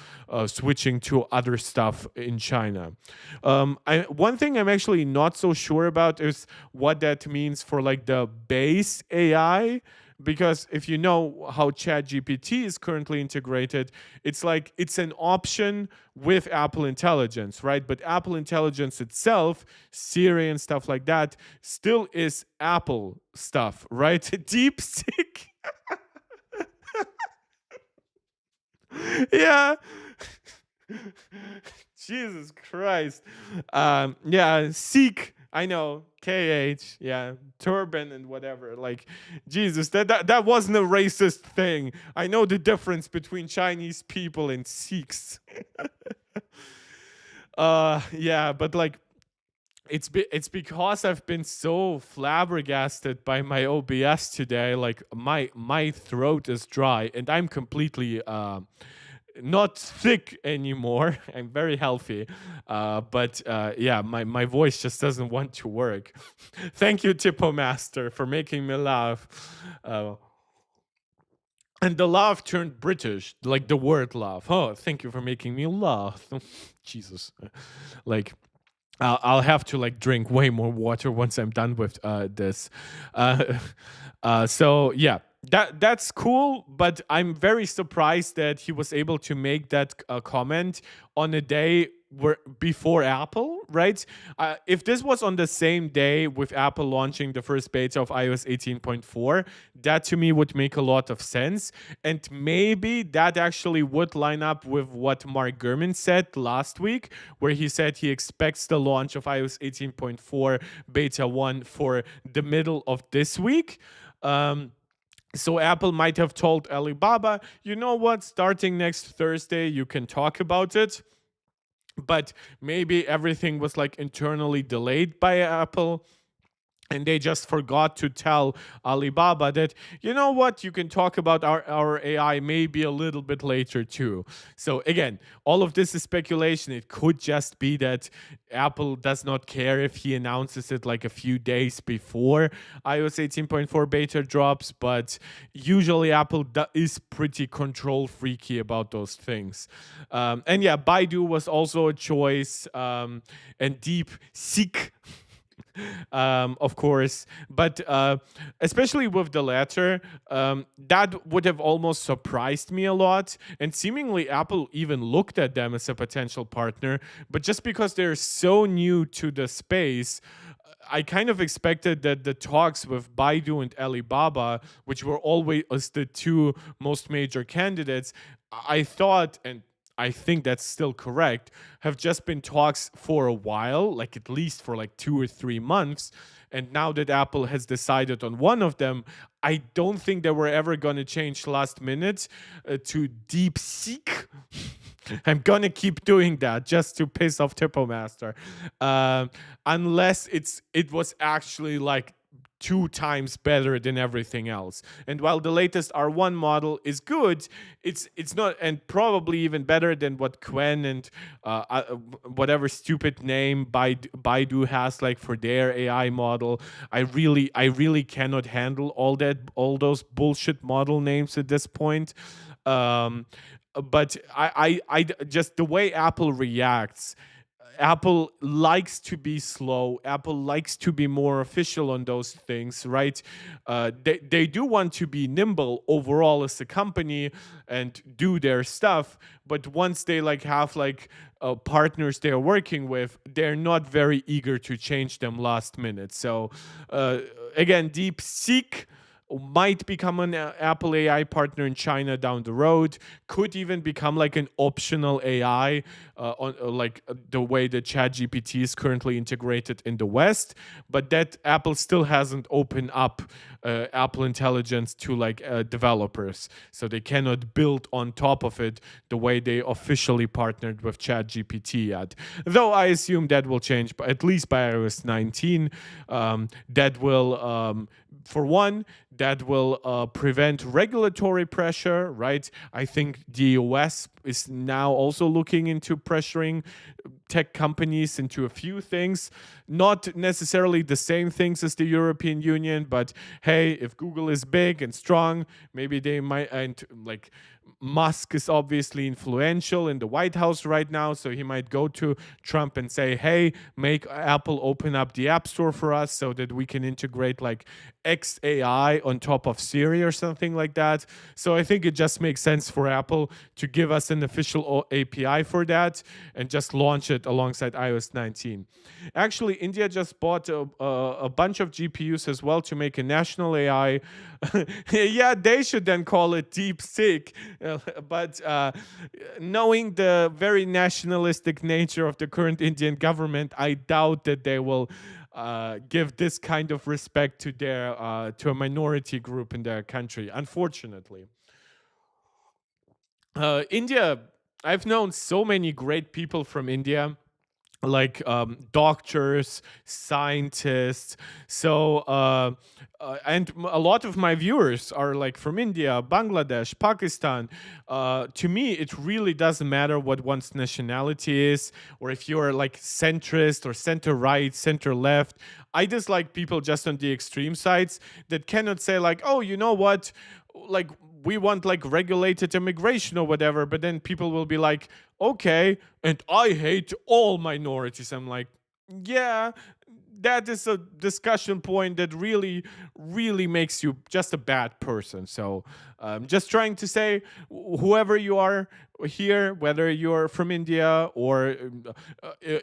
switching to other stuff in China. One thing I'm actually not so sure about is what that means for like the base AI, because if you know how ChatGPT is currently integrated, it's like it's an option with Apple Intelligence, right? But Apple Intelligence itself, Siri and stuff like that, still is Apple stuff, right? DeepSeek, yeah. Jesus Christ. Yeah, Seek. I know. KH. Yeah. Turban and whatever. Like, Jesus, that wasn't a racist thing. I know the difference between Chinese people and Sikhs. Yeah, but like it's because I've been so flabbergasted by my OBS today. Like my throat is dry and I'm completely not thick anymore. I'm very healthy. But yeah, my voice just doesn't want to work. Thank you, Tipo Master, for making me laugh. And the laugh turned British, like the word laugh. Oh, thank you for making me laugh. Jesus. Like, I'll have to like drink way more water once I'm done with this. Uh, so yeah, that's cool, but I'm very surprised that he was able to make that comment on a day where before Apple, right? If this was on the same day with Apple launching the first beta of iOS 18.4, that to me would make a lot of sense. And maybe that actually would line up with what Mark Gurman said last week, where he said he expects the launch of iOS 18.4 beta 1 for the middle of this week. So Apple might have told Alibaba, you know what, starting next Thursday, you can talk about it. But maybe everything was like internally delayed by Apple, and they just forgot to tell Alibaba that, you know what, you can talk about our AI maybe a little bit later too. So again, all of this is speculation. It could just be that Apple does not care if he announces it like a few days before iOS 18.4 beta drops, but usually Apple is pretty control freaky about those things. And yeah, Baidu was also a choice, and DeepSeek, of course, but especially with the latter, that would have almost surprised me a lot. And seemingly, Apple even looked at them as a potential partner, but just because they're so new to the space, I kind of expected that the talks with Baidu and Alibaba, which were always the two most major candidates, I thought, and I think that's still correct, have just been talks for a while, like at least for like 2 or 3 months. And now that Apple has decided on one of them, I don't think they were ever going to change last minute to DeepSeek. I'm going to keep doing that just to piss off Tipo Master. Unless it was actually like 2 times better than everything else. And while the latest R1 model is good, it's not, and probably even better than what Quen and whatever stupid name Baidu has like for their AI model. I really cannot handle all those bullshit model names at this point. But I just the way Apple reacts. Apple likes to be slow. Apple likes to be more official on those things, right? They do want to be nimble overall as a company and do their stuff, but once they like have like partners they're working with, they're not very eager to change them last minute. So again, DeepSeek. might become an Apple AI partner in China down the road, could even become like an optional AI, the way that ChatGPT is currently integrated in the West, but that Apple still hasn't opened up Apple Intelligence to like developers, so they cannot build on top of it the way they officially partnered with ChatGPT yet. Though I assume that will change, but at least by iOS 19, that will for one, that will prevent regulatory pressure, right? I think the US is now also looking into pressuring tech companies into a few things, not necessarily the same things as the European Union, but hey, if Google is big and strong, maybe they might, and like Musk is obviously influential in the White House right now, so he might go to Trump and say, hey, make Apple open up the App Store for us so that we can integrate like XAI on top of Siri or something like that. So I think it just makes sense for Apple to give us an official API for that and just launch it alongside iOS 19. Actually, India just bought a bunch of GPUs as well to make a national AI. Yeah, they should then call it DeepSeek. But knowing the very nationalistic nature of the current Indian government, I doubt that they will give this kind of respect to their to a minority group in their country. Unfortunately, India. I've known so many great people from India, like doctors, scientists. So, and a lot of my viewers are like from India, Bangladesh, Pakistan. To me, it really doesn't matter what one's nationality is, or if you're like centrist or center right, center left. I dislike people just on the extreme sides that cannot say like, oh, you know what, like we want like regulated immigration or whatever, but then people will be like, okay, and I hate all minorities. I'm like, yeah, that is a discussion point that really, really makes you just a bad person. So, just trying to say, whoever you are here, whether you're from India or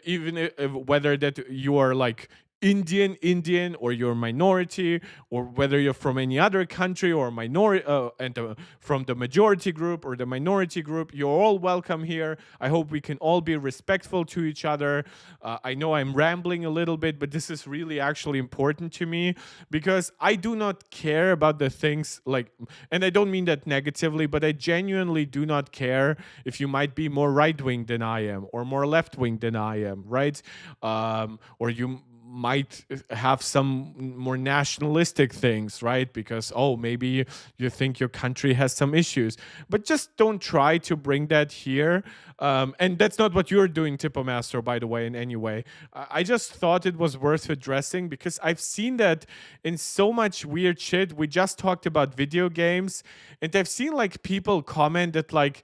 even whether that you are like Indian, or you're a minority, or whether you're from any other country or minority and from the majority group or the minority group, you're all welcome here. I hope we can all be respectful to each other. I know I'm rambling a little bit, but this is really actually important to me because I do not care about the things like, and I don't mean that negatively, but I genuinely do not care if you might be more right wing than I am or more left wing than I am, right? Or you might have some more nationalistic things, right? Because, oh, maybe you think your country has some issues, but just don't try to bring that here. And that's not what you're doing, Tipo Master, by the way, in any way. I just thought it was worth addressing because I've seen that in so much weird shit. We just talked about video games, and I've seen like people comment that like,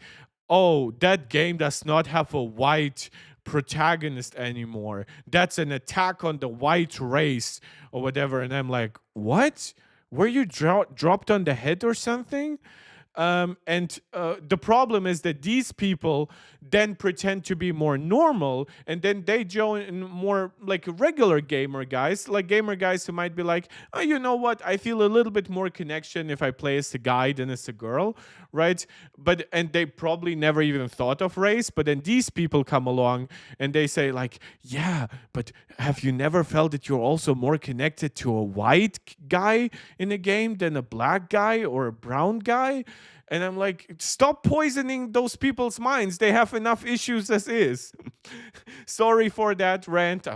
oh, that game does not have a white protagonist anymore. That's an attack on the white race or whatever. And I'm like, what? Were you dropped on the head or something? And the problem is that these people then pretend to be more normal, and then they join more like regular gamer guys, like gamer guys who might be like, oh, you know what? I feel a little bit more connection if I play as a guy than as a girl, right? But and they probably never even thought of race, but then these people come along and they say like, yeah, but have you never felt that you're also more connected to a white guy in a game than a black guy or a brown guy? And I'm like, stop poisoning those people's minds. They have enough issues as is. Sorry for that rant.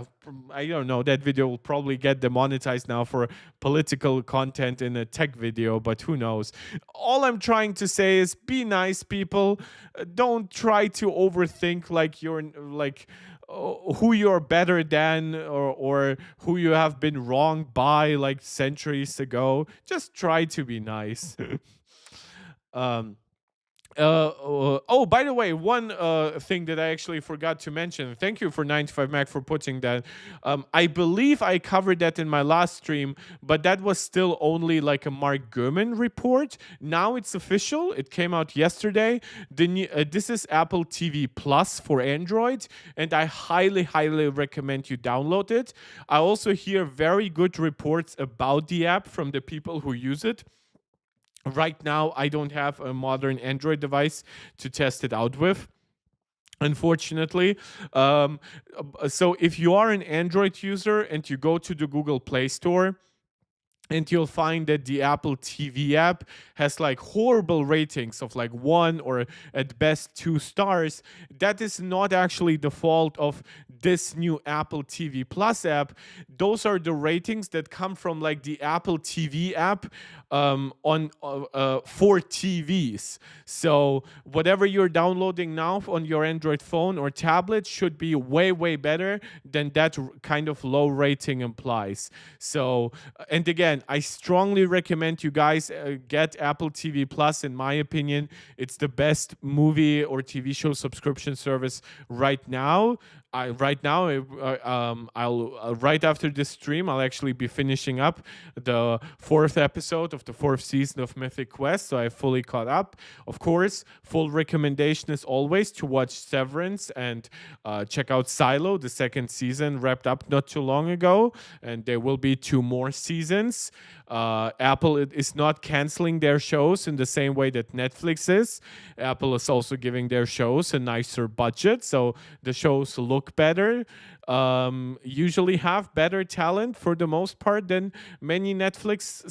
I don't know. That video will probably get demonetized now for political content in a tech video, but who knows? All I'm trying to say is be nice, people. Don't try to overthink like you're like who you're better than, or who you have been wronged by like centuries ago. Just try to be nice. um Oh, by the way, one thing that I actually forgot to mention. Thank you for 95 Mac for putting that. I believe I covered that in my last stream, but that was still only like a Mark Gurman report. Now it's official. It came out yesterday. This is Apple TV Plus for Android, and I highly, highly recommend you download it. I also hear very good reports about the app from the people who use it. Right now, I don't have a modern Android device to test it out with, unfortunately. So if you are an Android user and you go to the Google Play Store, and you'll find that the Apple TV app has like horrible ratings of like 1 or at best 2 stars. That is not actually the fault of this new Apple TV Plus app. Those are the ratings that come from like the Apple TV app on for TVs. So whatever you're downloading now on your Android phone or tablet should be way, way better than that kind of low rating implies. So, and again, I strongly recommend you guys get Apple TV Plus. In my opinion, it's the best movie or TV show subscription service right now. I'll right after this stream, I'll actually be finishing up the 4th episode of the 4th season of Mythic Quest, so I fully caught up. Of course, full recommendation is always to watch Severance and check out Silo. The 2nd season wrapped up not too long ago, and there will be 2 more seasons. Apple is not canceling their shows in the same way that Netflix is. Apple is also giving their shows a nicer budget, so the shows look better. Usually have better talent for the most part than many Netflix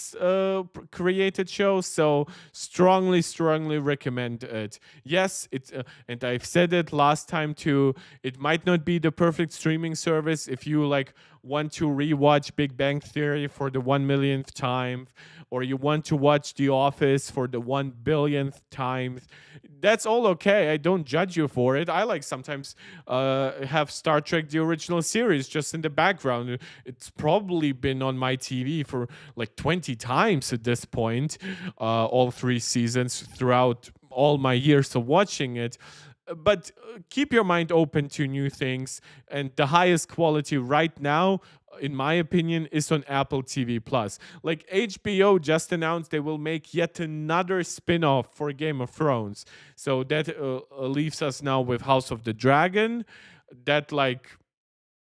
created shows. So strongly, strongly recommend it. Yes, it's and I've said it last time too. It might not be the perfect streaming service if you like want to rewatch Big Bang Theory for the 1 millionth time, or you want to watch The Office for the 1 billionth time. That's all okay. I don't judge you for it. I like sometimes have Star Trek the original series just in the background. It's probably been on my TV for like 20 times at this point, all 3 seasons throughout all my years of watching it. But keep your mind open to new things, and the highest quality right now, in my opinion, is on Apple TV Plus. Like HBO just announced they will make yet another spin-off for Game of Thrones. So that leaves us now with House of the Dragon, that like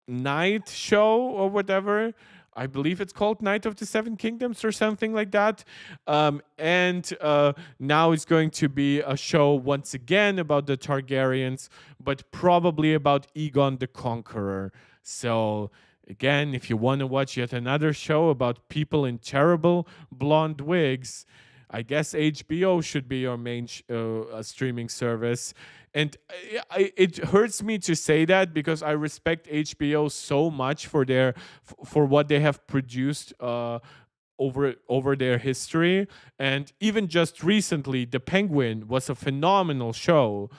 night show or whatever. I believe it's called Night of the Seven Kingdoms or something like that. And now it's going to be a show once again about the Targaryens, but probably about Aegon the Conqueror. So, again, if you want to watch yet another show about people in terrible blonde wigs, I guess HBO should be your main streaming service. And it hurts me to say that because I respect HBO so much for for what they have produced over their history. And even just recently, The Penguin was a phenomenal show.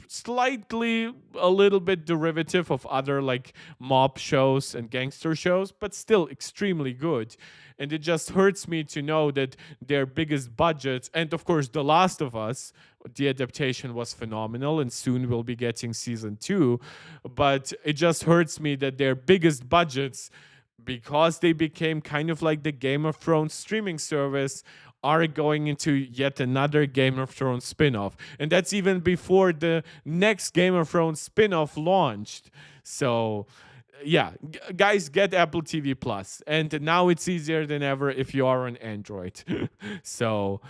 Slightly a little bit derivative of other like mob shows and gangster shows, but still extremely good. And it just hurts me to know that their biggest budgets, and of course The Last of Us, the adaptation was phenomenal, and soon we'll be getting season 2, but it just hurts me that their biggest budgets, because they became kind of like the Game of Thrones streaming service, are going into yet another Game of Thrones spin-off. And that's even before the next Game of Thrones spin-off launched. So yeah, guys, get Apple TV Plus. And now it's easier than ever if you are on Android. So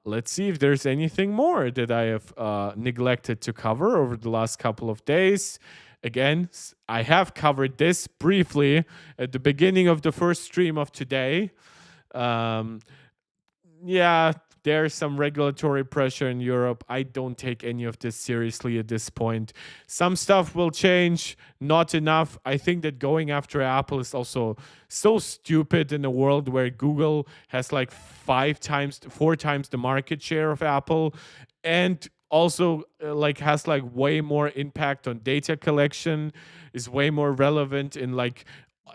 let's see if there's anything more that I have neglected to cover over the last couple of days. Again, I have covered this briefly at the beginning of the first stream of today. Yeah, there's some regulatory pressure in Europe. I don't take any of this seriously at this point. Some stuff will change, not enough. I think that going after Apple is also so stupid in a world where Google has like 4 times the market share of Apple, and also like has like way more impact on data collection, is way more relevant in like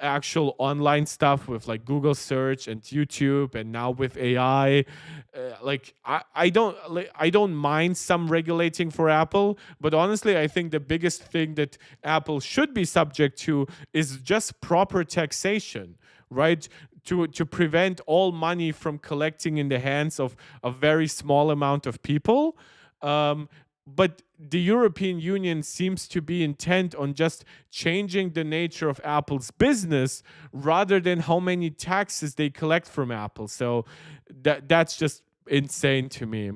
actual online stuff with like Google search and YouTube, and now with AI. I don't mind some regulating for Apple, but honestly I think the biggest thing that Apple should be subject to is just proper taxation, right? To prevent all money from collecting in the hands of a very small amount of people. But the European Union seems to be intent on just changing the nature of Apple's business rather than how many taxes they collect from Apple. So that's just insane to me.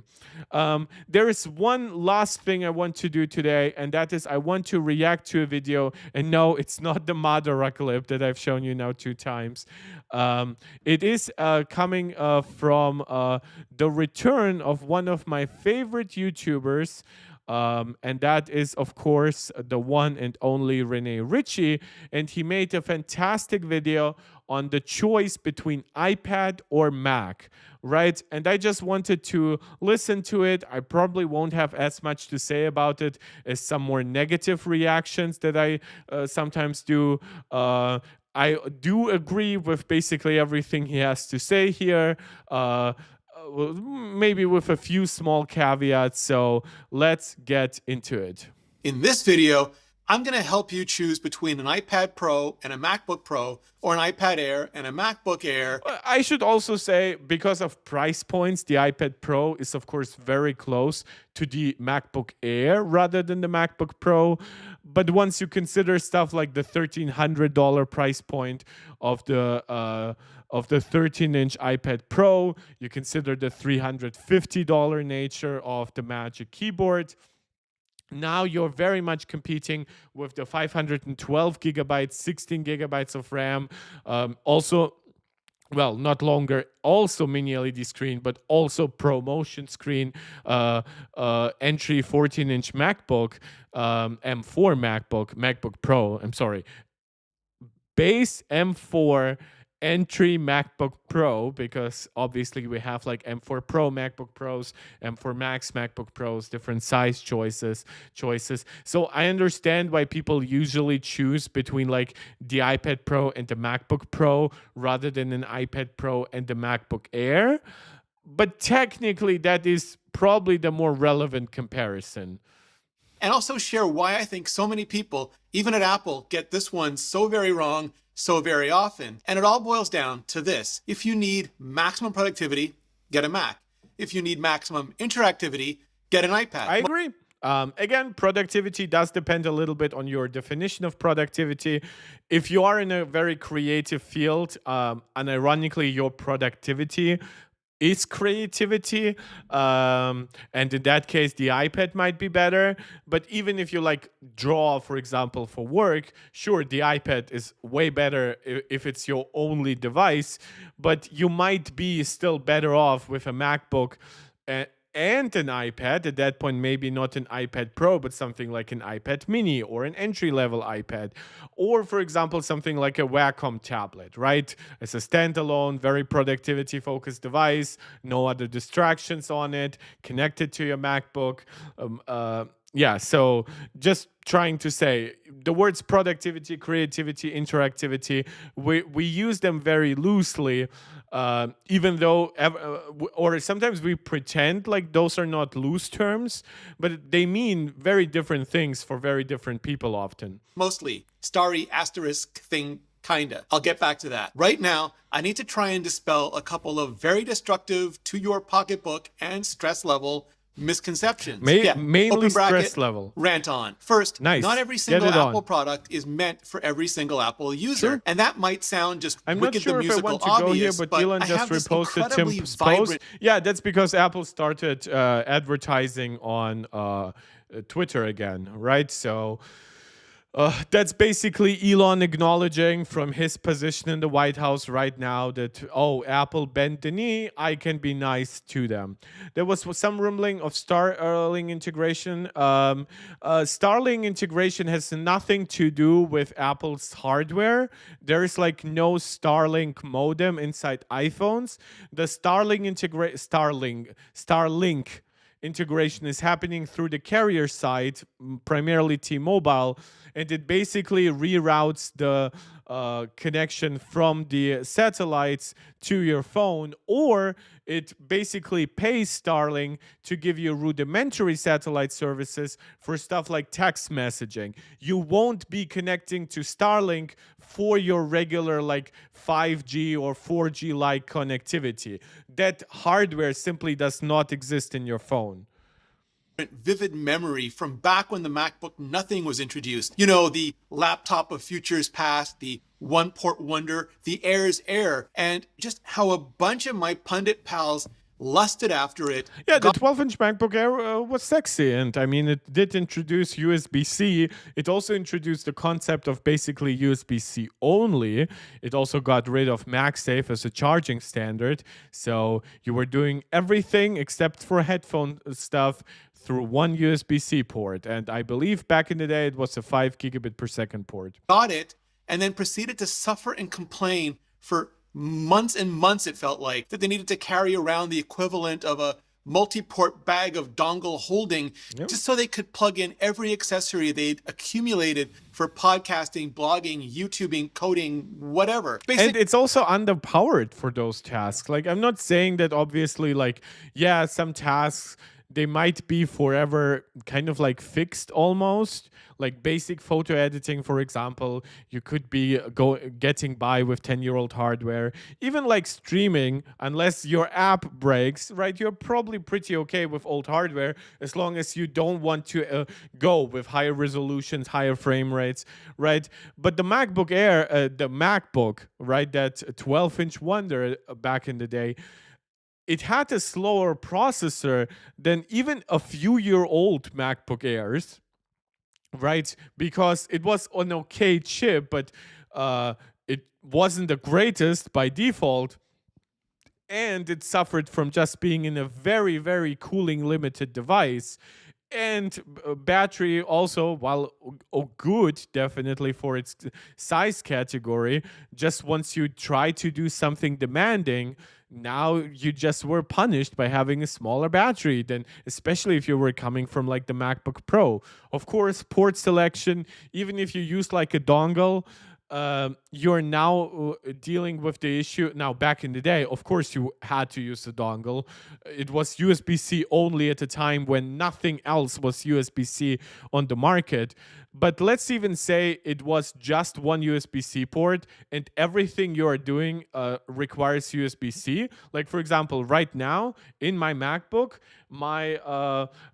There is one last thing I want to do today, and that is I want to react to a video. And no, it's not the Madara clip that I've shown you now 2 times. It is coming from the return of one of my favorite YouTubers. And that is, of course, the one and only Renee Richie. And he made a fantastic video on the choice between iPad or Mac, right? And I just wanted to listen to it. I probably won't have as much to say about it as some more negative reactions that I sometimes do. I do agree with basically everything he has to say here. Well, maybe with a few small caveats. So let's get into it. In this video, I'm going to help you choose between an iPad Pro and a MacBook Pro, or an iPad Air and a MacBook Air. I should also say, because of price points, the iPad Pro is, of course, very close to the MacBook Air rather than the MacBook Pro. But once you consider stuff like the $1,300 price point of the 13-inch iPad Pro, you consider the $350 nature of the Magic Keyboard. Now you're very much competing with the 512 gigabytes, 16 gigabytes of RAM. Also, well, not longer also mini LED screen, but also ProMotion screen, entry 14-inch MacBook, M4 MacBook Pro, I'm sorry, base M4 entry MacBook Pro, because obviously we have like M4 Pro MacBook Pros, M4 Max MacBook Pros, different size choices. So I understand why people usually choose between like the iPad Pro and the MacBook Pro rather than an iPad Pro and the MacBook Air. But technically that is probably the more relevant comparison. And also share why I think so many people, even at Apple, get this one so very wrong so very often. And it all boils down to this: if you need maximum productivity, get a Mac. If you need maximum interactivity, get an iPad. I agree. Again, productivity does depend a little bit on your definition of productivity. If you are in a very creative field, unironically, your productivity is creativity, and in that case the iPad might be better. But even if you like draw, for example, for work, sure, the iPad is way better if it's your only device, but you might be still better off with a MacBook and an iPad. At that point, maybe not an iPad Pro, but something like an iPad mini or an entry-level iPad. Or, for example, something like a Wacom tablet, right? It's a standalone, very productivity-focused device, no other distractions on it, connected to your MacBook. Yeah, so just trying to say, the words productivity, creativity, interactivity, we use them very loosely, even though, or sometimes we pretend like those are not loose terms, but they mean very different things for very different people often. Mostly starry asterisk thing, kinda. I'll get back to that. Right now, I need to try and dispel a couple of very destructive to your pocketbook and stress level misconceptions. Mainly stress level. Rant on. First, nice. Not every single Apple product is meant for every single Apple user. Sure. And that might sound just I'm wicked not sure the if I musical want to obvious, go here, but Dylan just reposted Tim's post. Yeah, that's because Apple started advertising on Twitter again, right? So that's basically Elon acknowledging from his position in the White House right now that, oh, Apple bent the knee, I can be nice to them. There was some rumbling of Starlink integration. Starlink integration has nothing to do with Apple's hardware. There is like no Starlink modem inside iPhones. The Starlink integration is happening through the carrier side, primarily T-Mobile, and it basically reroutes the connection from the satellites to your phone, or it basically pays Starlink to give you rudimentary satellite services for stuff like text messaging. You won't be connecting to Starlink for your regular like 5G or 4G like connectivity. That hardware simply does not exist in your phone. Vivid memory from back when the MacBook Nothing was introduced. You know, the laptop of futures past, the one port wonder, the Air's Air, and just how a bunch of my pundit pals lusted after it. Yeah, the 12-inch MacBook Air was sexy, and I mean, it did introduce USB-C. It also introduced the concept of basically USB-C only. It also got rid of MagSafe as a charging standard, so you were doing everything except for headphone stuff through one USB-C port, and I believe back in the day it was a 5 gigabit per second port. Got it, and then proceeded to suffer and complain for months and months, it felt like, that they needed to carry around the equivalent of a multi-port bag of dongle holding just so they could plug in every accessory they'd accumulated for podcasting, blogging, YouTubing, coding, whatever. And it's also underpowered for those tasks. Like, I'm not saying that obviously, like, yeah, some tasks, they might be forever kind of like fixed almost. Like basic photo editing, for example, you could be getting by with 10-year-old hardware. Even like streaming, unless your app breaks, right? You're probably pretty okay with old hardware as long as you don't want to go with higher resolutions, higher frame rates, right? But the MacBook Air, the MacBook, right? That 12-inch wonder back in the day, it had a slower processor than even a few-year-old MacBook Airs, right? Because it was an okay chip, but it wasn't the greatest by default. And it suffered from just being in a very, very cooling limited device. And battery also, while good definitely for its size category, just once you try to do something demanding, now you just were punished by having a smaller battery than, especially if you were coming from like the MacBook Pro. Of course, port selection, even if you use like a dongle, you're now dealing with the issue. Now, back in the day, of course, you had to use the dongle. It was USB-C only at a time when nothing else was USB-C on the market. But let's even say it was just one USB-C port and everything you are doing requires USB-C. Like, for example, right now in my MacBook, my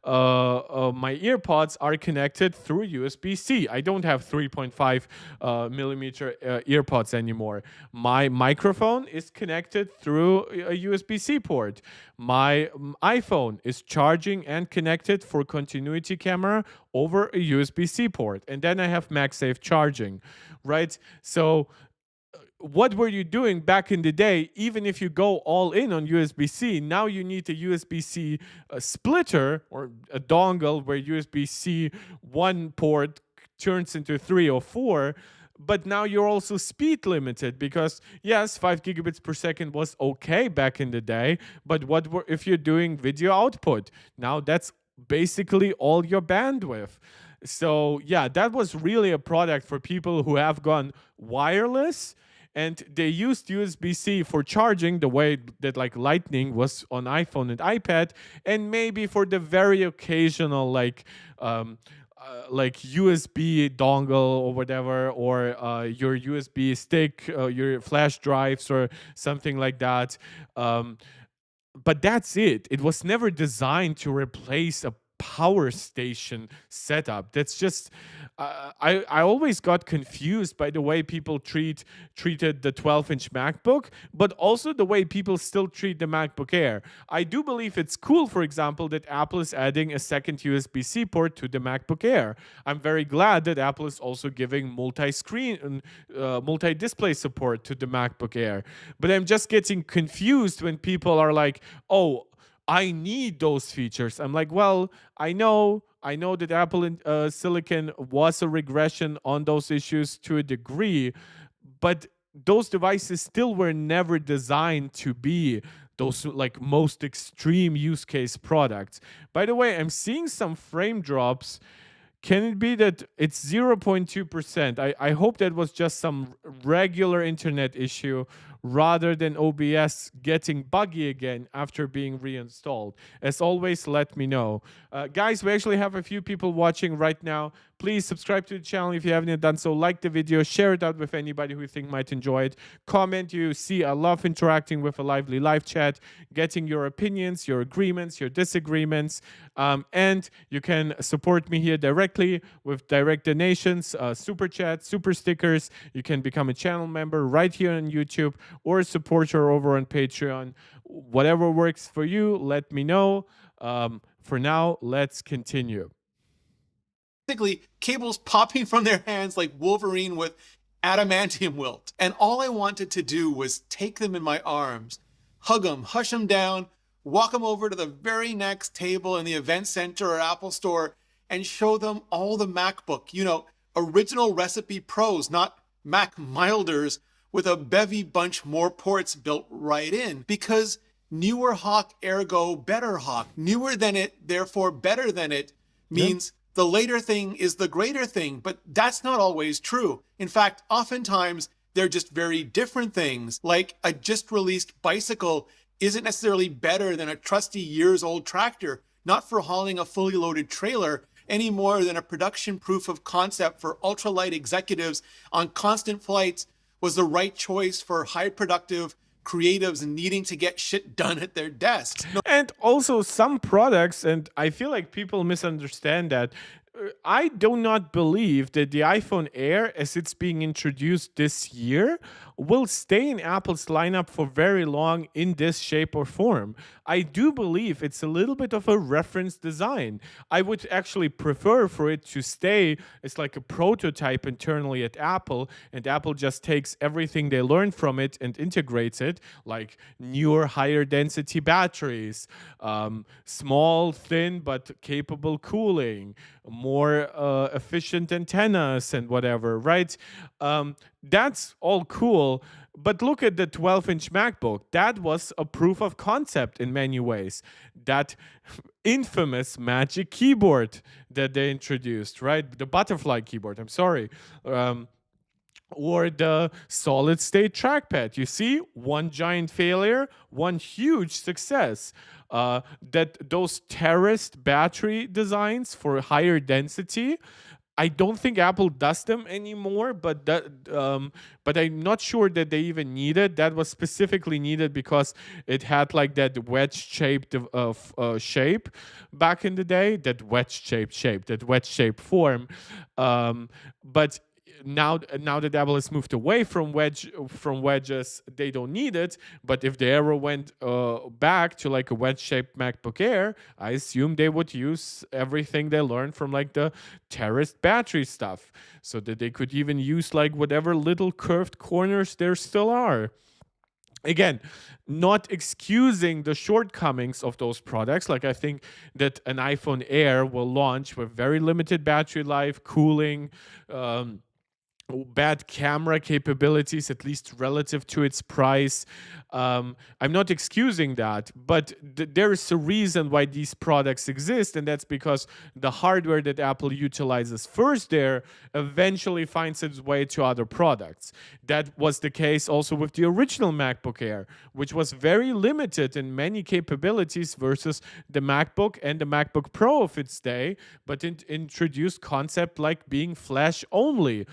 my earpods are connected through USB-C. I don't have 3.5 millimeter earpods anymore. My microphone is connected through a USB-C port. My iPhone is charging and connected for continuity camera over a USB-C port. And then I have MagSafe charging, right? So what were you doing back in the day? Even if you go all in on USB-C, now you need a USB-C splitter or a dongle where USB-C one port turns into 3 or 4. But now you're also speed limited because, yes, 5 gigabits per second was okay back in the day. But if you're doing video output? Now that's basically all your bandwidth. So yeah, that was really a product for people who have gone wireless and they used USB-C for charging the way that like Lightning was on iPhone and iPad, and maybe for the very occasional like USB dongle or whatever, or your USB stick, your flash drives or something like that. But that's it. It was never designed to replace a power station setup. That's just I always got confused by the way people treated the 12-inch MacBook, but also the way people still treat the MacBook Air. I do believe it's cool, for example, that Apple is adding a second USB-C port to the MacBook Air. I'm very glad that Apple is also giving multi-screen multi-display support to the MacBook Air. But I'm just getting confused when people are like, oh, I need those features. I'm like, well, I know that Apple Silicon was a regression on those issues to a degree, but those devices still were never designed to be those like most extreme use case products. By the way, I'm seeing some frame drops Can it be that it's 0.2%? I hope that was just some regular internet issue rather than OBS getting buggy again after being reinstalled. As always, let me know. Guys, we actually have a few people watching right now. Please subscribe to the channel if you haven't yet done so. Like the video, share it out with anybody who you think might enjoy it. Comment. You see, I love interacting with a lively live chat, getting your opinions, your agreements, your disagreements. And you can support me here directly with direct donations, super chat, super stickers. You can become a channel member right here on YouTube or a supporter over on Patreon. Whatever works for you, let me know. For now, let's continue. Basically, cables popping from their hands like Wolverine with adamantium wilt. And all I wanted to do was take them in my arms, hug them, hush them down, walk them over to the very next table in the event center or Apple store and show them all the MacBook, you know, original recipe pros, not Mac milders with a bevy bunch more ports built right in. Because newer Hawk, ergo better Hawk. Newer than it, therefore better than it means the later thing is the greater thing, but that's not always true. In fact, oftentimes they're just very different things. Like a just released bicycle isn't necessarily better than a trusty years old tractor, not for hauling a fully loaded trailer any more than a production proof of concept for ultralight executives on constant flights was the right choice for high productive creatives needing to get shit done at their desks. And also some products, and I feel like people misunderstand that. I do not believe that the iPhone Air, as it's being introduced this year, will stay in Apple's lineup for very long in this shape or form. I do believe it's a little bit of a reference design. I would actually prefer for it to stay as like a prototype internally at Apple, and Apple just takes everything they learned from it and integrates it, like newer, higher density batteries, small, thin, but capable cooling, more efficient antennas and whatever, right? That's all cool. But look at the 12-inch MacBook. That was a proof of concept in many ways. That infamous Magic Keyboard that they introduced, right? The butterfly keyboard, I'm sorry. Or the solid-state trackpad. You see, one giant failure, one huge success. That those terraced battery designs for higher density, I don't think Apple does them anymore, but I'm not sure that they even need it. That was specifically needed because it had like that wedge-shaped shape back in the day, that wedge-shaped form. But now that Apple has moved away from wedges, they don't need it. But if they ever went back to like a wedge-shaped MacBook Air, I assume they would use everything they learned from like the terraced battery stuff, so that they could even use like whatever little curved corners there still are. Again, not excusing the shortcomings of those products. Like I think that an iPhone Air will launch with very limited battery life, cooling, bad camera capabilities, at least relative to its price. I'm not excusing that, but there is a reason why these products exist, and that's because the hardware that Apple utilizes first there eventually finds its way to other products. That was the case also with the original MacBook Air, which was very limited in many capabilities versus the MacBook and the MacBook Pro of its day, but it introduced concept like being flash only,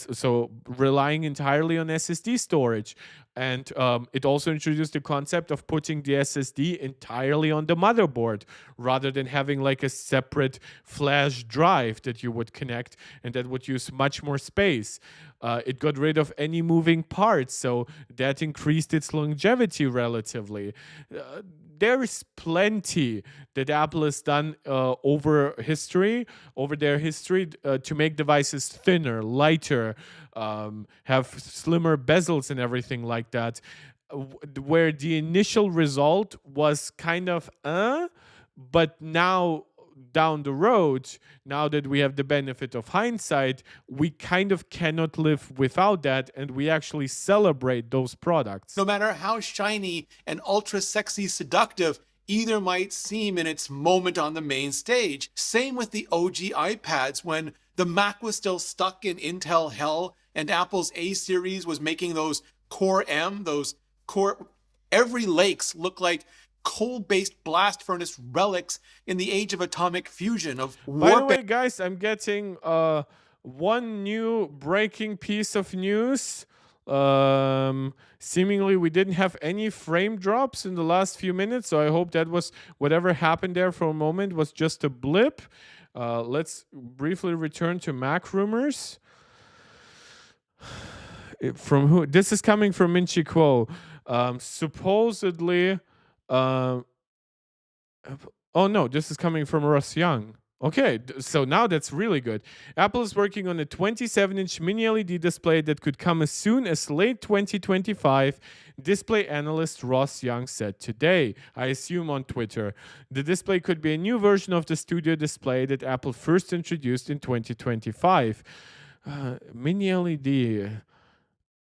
so relying entirely on SSD storage. And it also introduced the concept of putting the SSD entirely on the motherboard rather than having like a separate flash drive that you would connect and that would use much more space. It got rid of any moving parts, so that increased its longevity relatively. There is plenty that Apple has done over their history, to make devices thinner, lighter, have slimmer bezels and everything like that, where the initial result was kind of, but now down the road, now that we have the benefit of hindsight, we kind of cannot live without that, and we actually celebrate those products. No matter how shiny and ultra sexy seductive either might seem in its moment on the main stage. Same with the OG iPads when the Mac was still stuck in Intel hell and Apple's A series was making those Core M, those Core. Every Lakes looked like coal-based blast furnace relics in the age of atomic fusion, of By the warp. way, guys, I'm getting one new breaking piece of news. Seemingly we didn't have any frame drops in the last few minutes, so I hope that was whatever happened there for a moment was just a blip. Let's briefly return to Mac rumors. From who? This is coming from Minchi Kuo. Supposedly, oh no, this is coming from Russ Young. Okay, so now that's really good. Apple is working on a 27-inch mini LED display that could come as soon as late 2025, display analyst Ross Young said today, I assume on Twitter. The display could be a new version of the Studio display that Apple first introduced in 2025. Mini LED.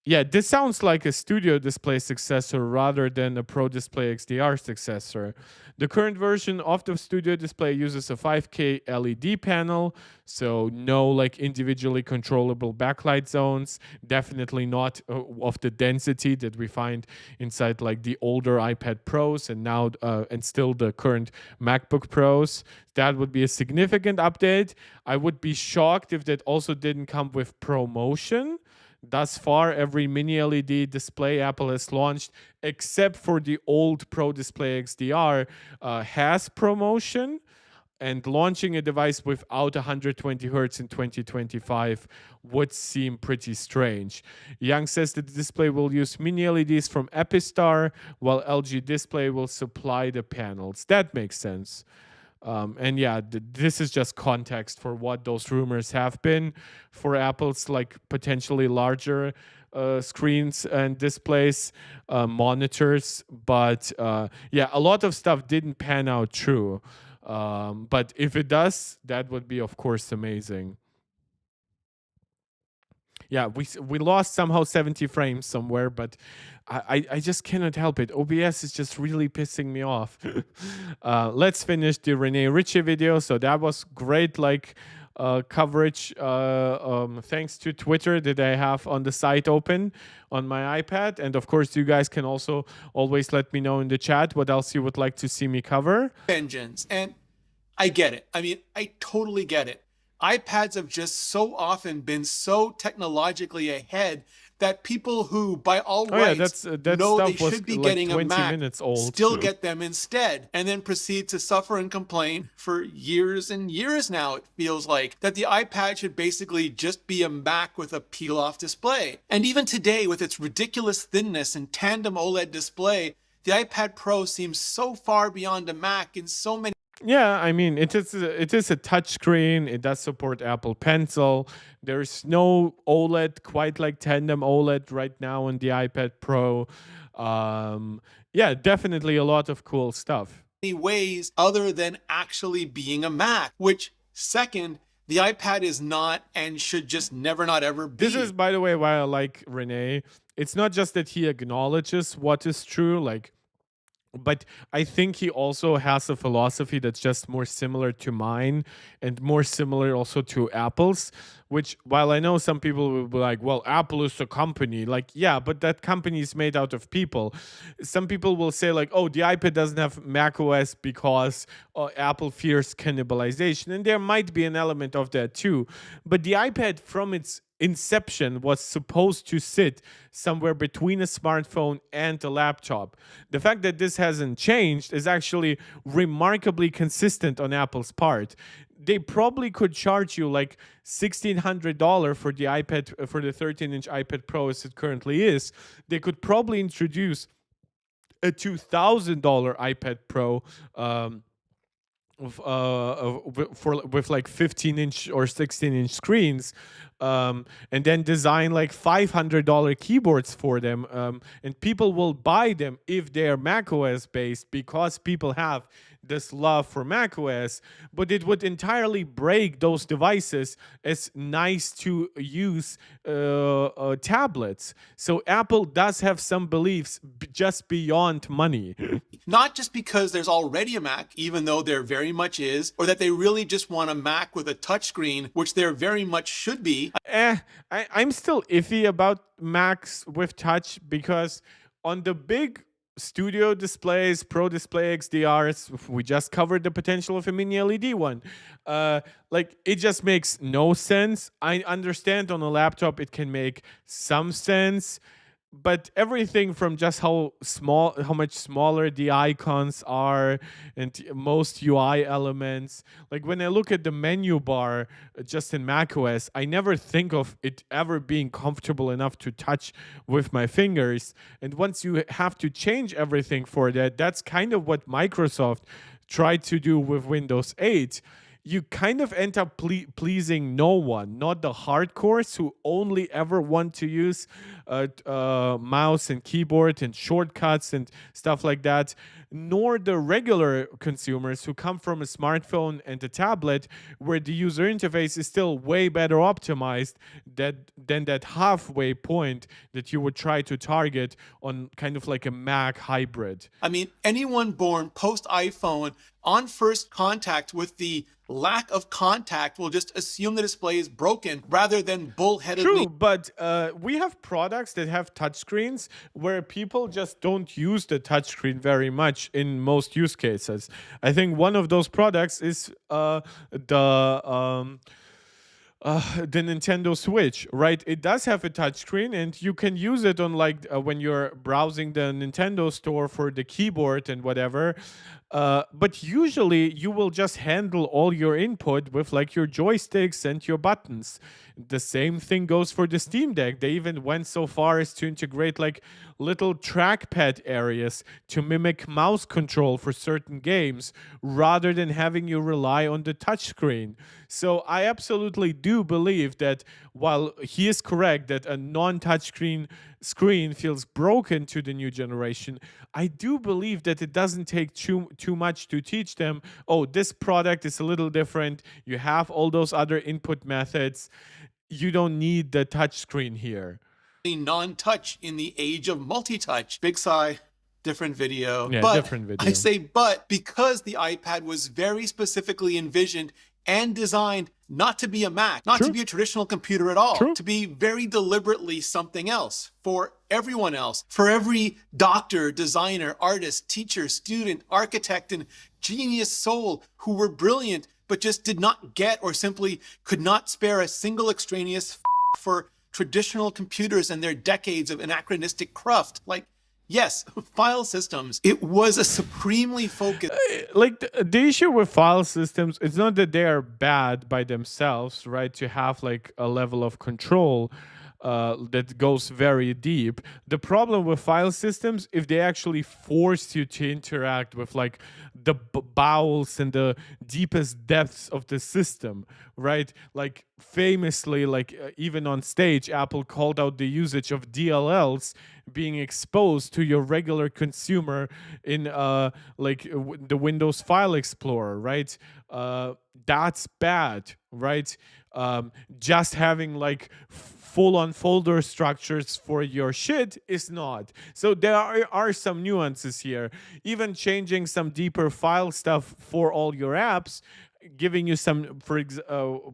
Yeah, this sounds like a Studio Display successor rather than a Pro Display XDR successor. The current version of the Studio Display uses a 5K LED panel, so no like individually controllable backlight zones, definitely not of the density that we find inside like the older iPad Pros and now and still the current MacBook Pros. That would be a significant update. I would be shocked if that also didn't come with ProMotion. Thus far, every mini LED display Apple has launched, except for the old Pro Display XDR, has ProMotion. And launching a device without 120 Hz in 2025 would seem pretty strange. Young says that the display will use mini LEDs from Epistar, while LG Display will supply the panels. That makes sense. And yeah, this is just context for what those rumors have been for Apple's like potentially larger screens and displays, monitors. But yeah, a lot of stuff didn't pan out true. But if it does, that would be, of course, amazing. Yeah, we lost somehow 70 frames somewhere, but I just cannot help it. OBS is just really pissing me off. Let's finish the Renee Richie video. So that was great, like coverage. Thanks to Twitter that I have on the site open on my iPad, and of course, you guys can also always let me know in the chat what else you would like to see me cover. Engines, and I get it. I mean, I totally get it. iPads have just so often been so technologically ahead that people who, by all rights, that know they stuff should be was getting like a 20 Mac, minutes old. still get them instead, and then proceed to suffer and complain for years and years now, it feels like, that the iPad should basically just be a Mac with a peel-off display. And even today, with its ridiculous thinness and tandem OLED display, the iPad Pro seems so far beyond a Mac in so many. Yeah, I mean, it is a touchscreen. It does support Apple Pencil. There's no OLED quite like tandem OLED right now on the iPad Pro. Yeah, definitely a lot of cool stuff. Ways other than actually being a Mac, which, second, the iPad is not and should just never not ever be. This is, by the way, why I like Renee. It's not just that he acknowledges what is true, like, but I think he also has a philosophy that's just more similar to mine and more similar also to Apple's, which, while I know some people will be like, well, Apple is a company. Like, yeah, but that company is made out of people. Some people will say like, oh, the iPad doesn't have macOS because Apple fears cannibalization. And there might be an element of that too. But the iPad from its inception was supposed to sit somewhere between a smartphone and a laptop. The fact that this hasn't changed is actually remarkably consistent on Apple's part. They probably could charge you like $1,600 for the iPad, for the 13-inch iPad Pro as it currently is. They could probably introduce a $2,000 iPad Pro with like 15-inch or 16-inch screens, and then design like $500 keyboards for them, and people will buy them if they are macOS based because people have this love for macOS, but it would entirely break those devices as nice to use tablets. So Apple does have some beliefs just beyond money. Not just because there's already a Mac, even though there very much is, or that they really just want a Mac with a touchscreen, which there very much should be. I'm still iffy about Macs with touch because on the big studio displays, Pro Display XDRs, we just covered the potential of a mini LED one. Like, it just makes no sense. I understand on a laptop it can make some sense, but everything from just how much smaller the icons are and most UI elements, like when I look at the menu bar just in macOS, I never think of it ever being comfortable enough to touch with my fingers. And once you have to change everything for that, that's kind of what Microsoft tried to do with Windows 8. You kind of end up pleasing no one, not the hardcores who only ever want to use mouse and keyboard and shortcuts and stuff like that, nor the regular consumers who come from a smartphone and a tablet where the user interface is still way better optimized than that halfway point that you would try to target on kind of like a Mac hybrid. I mean, anyone born post iPhone on first contact with the lack of contact will just assume the display is broken rather than bullheadedly. True, but we have products that have touchscreens where people just don't use the touchscreen very much in most use cases. I think one of those products is the Nintendo Switch, right? It does have a touchscreen, and you can use it on like when you're browsing the Nintendo store for the keyboard and whatever. But usually you will just handle all your input with like your joysticks and your buttons. The same thing goes for the Steam Deck. They even went so far as to integrate like little trackpad areas to mimic mouse control for certain games rather than having you rely on the touchscreen. So I absolutely do believe that while he is correct that a non-touchscreen screen feels broken to the new generation, I do believe that it doesn't take too much to teach them, oh, this product is a little different. You have all those other input methods. You don't need the touchscreen here. Non-touch in the age of multi-touch. Big sigh, different video. Yeah, but different video. I say but because the iPad was very specifically envisioned and designed not to be a Mac, not True. to be a traditional computer at all, True. to be very deliberately something else for everyone else, for every doctor, designer, artist, teacher, student, architect, and genius soul who were brilliant but just did not get or simply could not spare a single extraneous for traditional computers and their decades of anachronistic cruft. Like, yes, file systems. It was a supremely focused. Like the issue with file systems, it's not that they are bad by themselves, right? To have like a level of control that goes very deep. The problem with file systems, if they actually force you to interact with like the bowels and the deepest depths of the system, right? Like famously, like even on stage, Apple called out the usage of DLLs being exposed to your regular consumer in the Windows File Explorer, right? That's bad, right? Just having like full-on folder structures for your shit is not. So there are some nuances here. Even changing some deeper file stuff for all your apps, giving you some,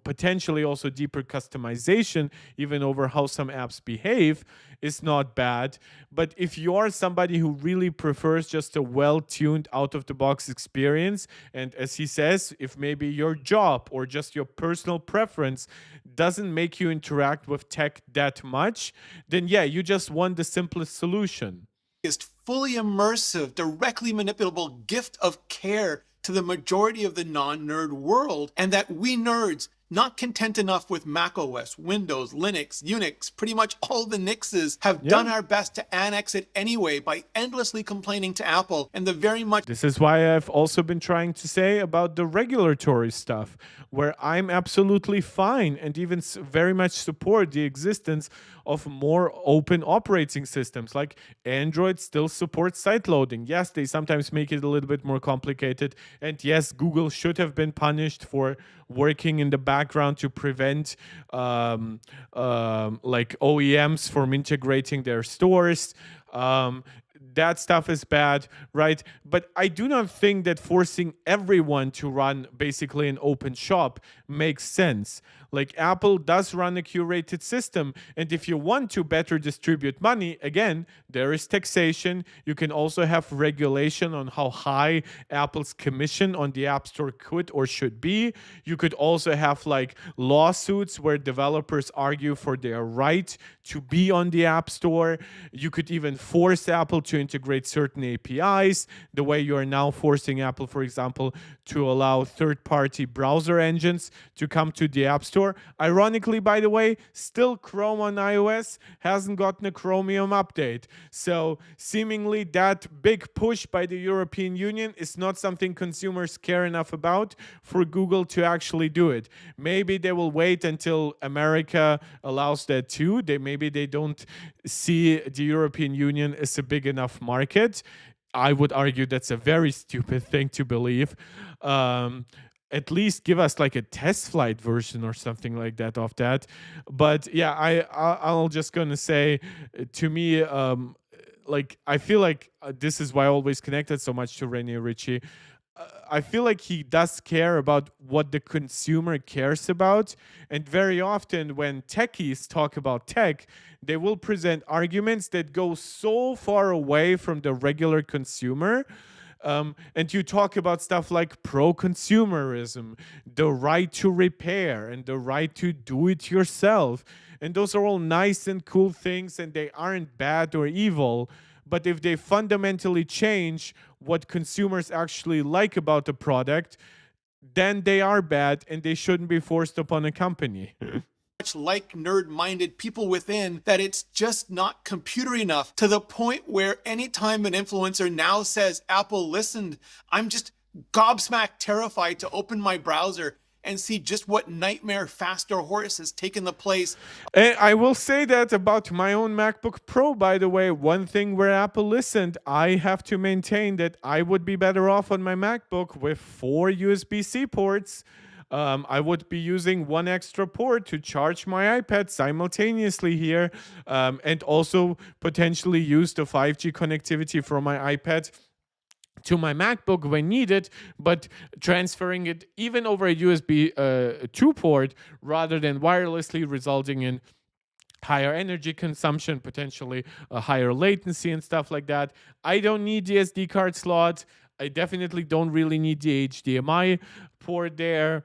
potentially also deeper customization, even over how some apps behave, is not bad. But if you are somebody who really prefers just a well-tuned, out-of-the-box experience, and as he says, if maybe your job or just your personal preference doesn't make you interact with tech that much, then yeah, you just want the simplest solution. Fully immersive, directly manipulable gift of care to the majority of the non-nerd world, and that we nerds Not content enough with Mac OS, Windows, Linux, Unix, pretty much all the Nixes have done our best to annex it anyway by endlessly complaining to Apple and the very much. This is why I've also been trying to say about the regulatory stuff, where I'm absolutely fine and even very much support the existence of more open operating systems. Like Android still supports site loading. Yes, they sometimes make it a little bit more complicated. And yes, Google should have been punished for working in the background to prevent like OEMs from integrating their stores. That stuff is bad, right? But I do not think that forcing everyone to run basically an open shop makes sense. Like Apple does run a curated system, and if you want to better distribute money, again, there is taxation. You can also have regulation on how high Apple's commission on the App Store could or should be. You could also have like lawsuits where developers argue for their right to be on the App Store. You could even force Apple to integrate certain APIs, the way you are now forcing Apple, for example, to allow third-party browser engines to come to the App Store. Ironically, by the way, still Chrome on iOS hasn't gotten a Chromium update. So seemingly that big push by the European Union is not something consumers care enough about for Google to actually do it. Maybe they will wait until America allows that too. Maybe they don't see the European Union as a big enough market. I would argue that's a very stupid thing to believe. At least give us like a test flight version or something like that of that. But yeah, I'll just gonna say, to me, like I feel like this is why I always connected so much to Renee Richie. I feel like he does care about what the consumer cares about. And very often when techies talk about tech, they will present arguments that go so far away from the regular consumer. And you talk about stuff like pro-consumerism, the right to repair, and the right to do it yourself. And those are all nice and cool things, and they aren't bad or evil. But if they fundamentally change what consumers actually like about the product, then they are bad and they shouldn't be forced upon a company. Much like nerd-minded people within, that it's just not computer enough, to the point where anytime an influencer now says, Apple listened, I'm just gobsmacked terrified to open my browser and see just what nightmare faster horse has taken the place. And I will say that about my own MacBook Pro, by the way. One thing where Apple listened, I have to maintain that I would be better off on my MacBook with 4 USB-C ports. I would be using one extra port to charge my iPad simultaneously here, and also potentially use the 5G connectivity from my iPad to my MacBook when needed, but transferring it even over a USB 2 port rather than wirelessly, resulting in higher energy consumption, potentially a higher latency and stuff like that. I don't need the SD card slot. I definitely don't really need the HDMI port there.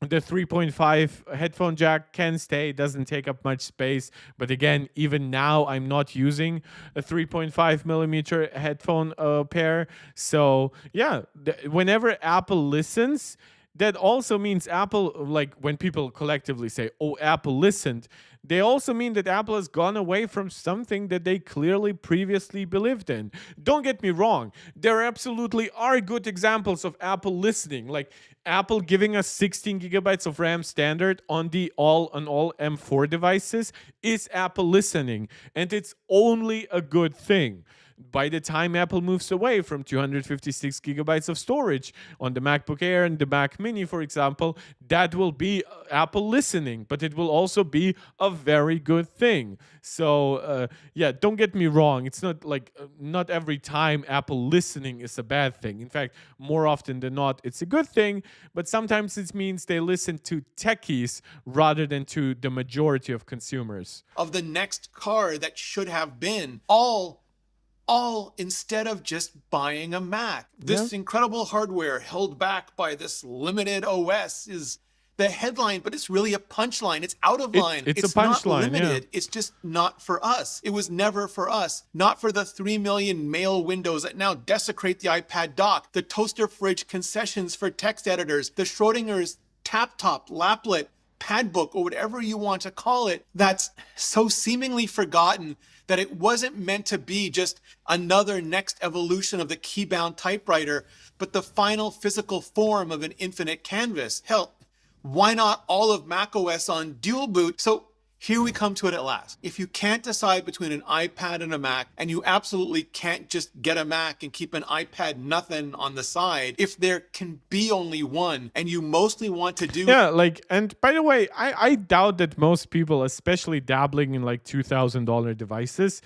The 3.5 headphone jack can stay, doesn't take up much space. But again, even now, I'm not using a 3.5 millimeter headphone pair. So yeah, whenever Apple listens, that also means Apple, like when people collectively say, oh, Apple listened, they also mean that Apple has gone away from something that they clearly previously believed in. Don't get me wrong. There absolutely are good examples of Apple listening, like Apple giving us 16 gigabytes of RAM standard on all M4 devices is Apple listening, and it's only a good thing. By the time Apple moves away from 256 gigabytes of storage on the MacBook Air and the Mac Mini, for example, that will be Apple listening, but it will also be a very good thing. So, yeah, don't get me wrong. It's not like not every time Apple listening is a bad thing. In fact, more often than not, it's a good thing, but sometimes it means they listen to techies rather than to the majority of consumers. Of the next car that should have been all instead of just buying a Mac. This incredible hardware held back by this limited OS is the headline, but it's really a punchline. It's out of line. It's a punchline, not limited. yeah. It's just not for us. It was never for us. Not for the 3 million mail windows that now desecrate the iPad dock, the toaster fridge concessions for text editors, the Schrodinger's taptop, laplet, padbook, or whatever you want to call it, that's so seemingly forgotten that it wasn't meant to be just another next evolution of the keybound typewriter, but the final physical form of an infinite canvas. Hell, why not all of macOS on dual boot? So here we come to it at last. If you can't decide between an iPad and a Mac, and you absolutely can't just get a Mac and keep an iPad nothing on the side, if there can be only one, and you mostly want to do... Yeah, like, and by the way, I doubt that most people, especially dabbling in like $2,000 devices,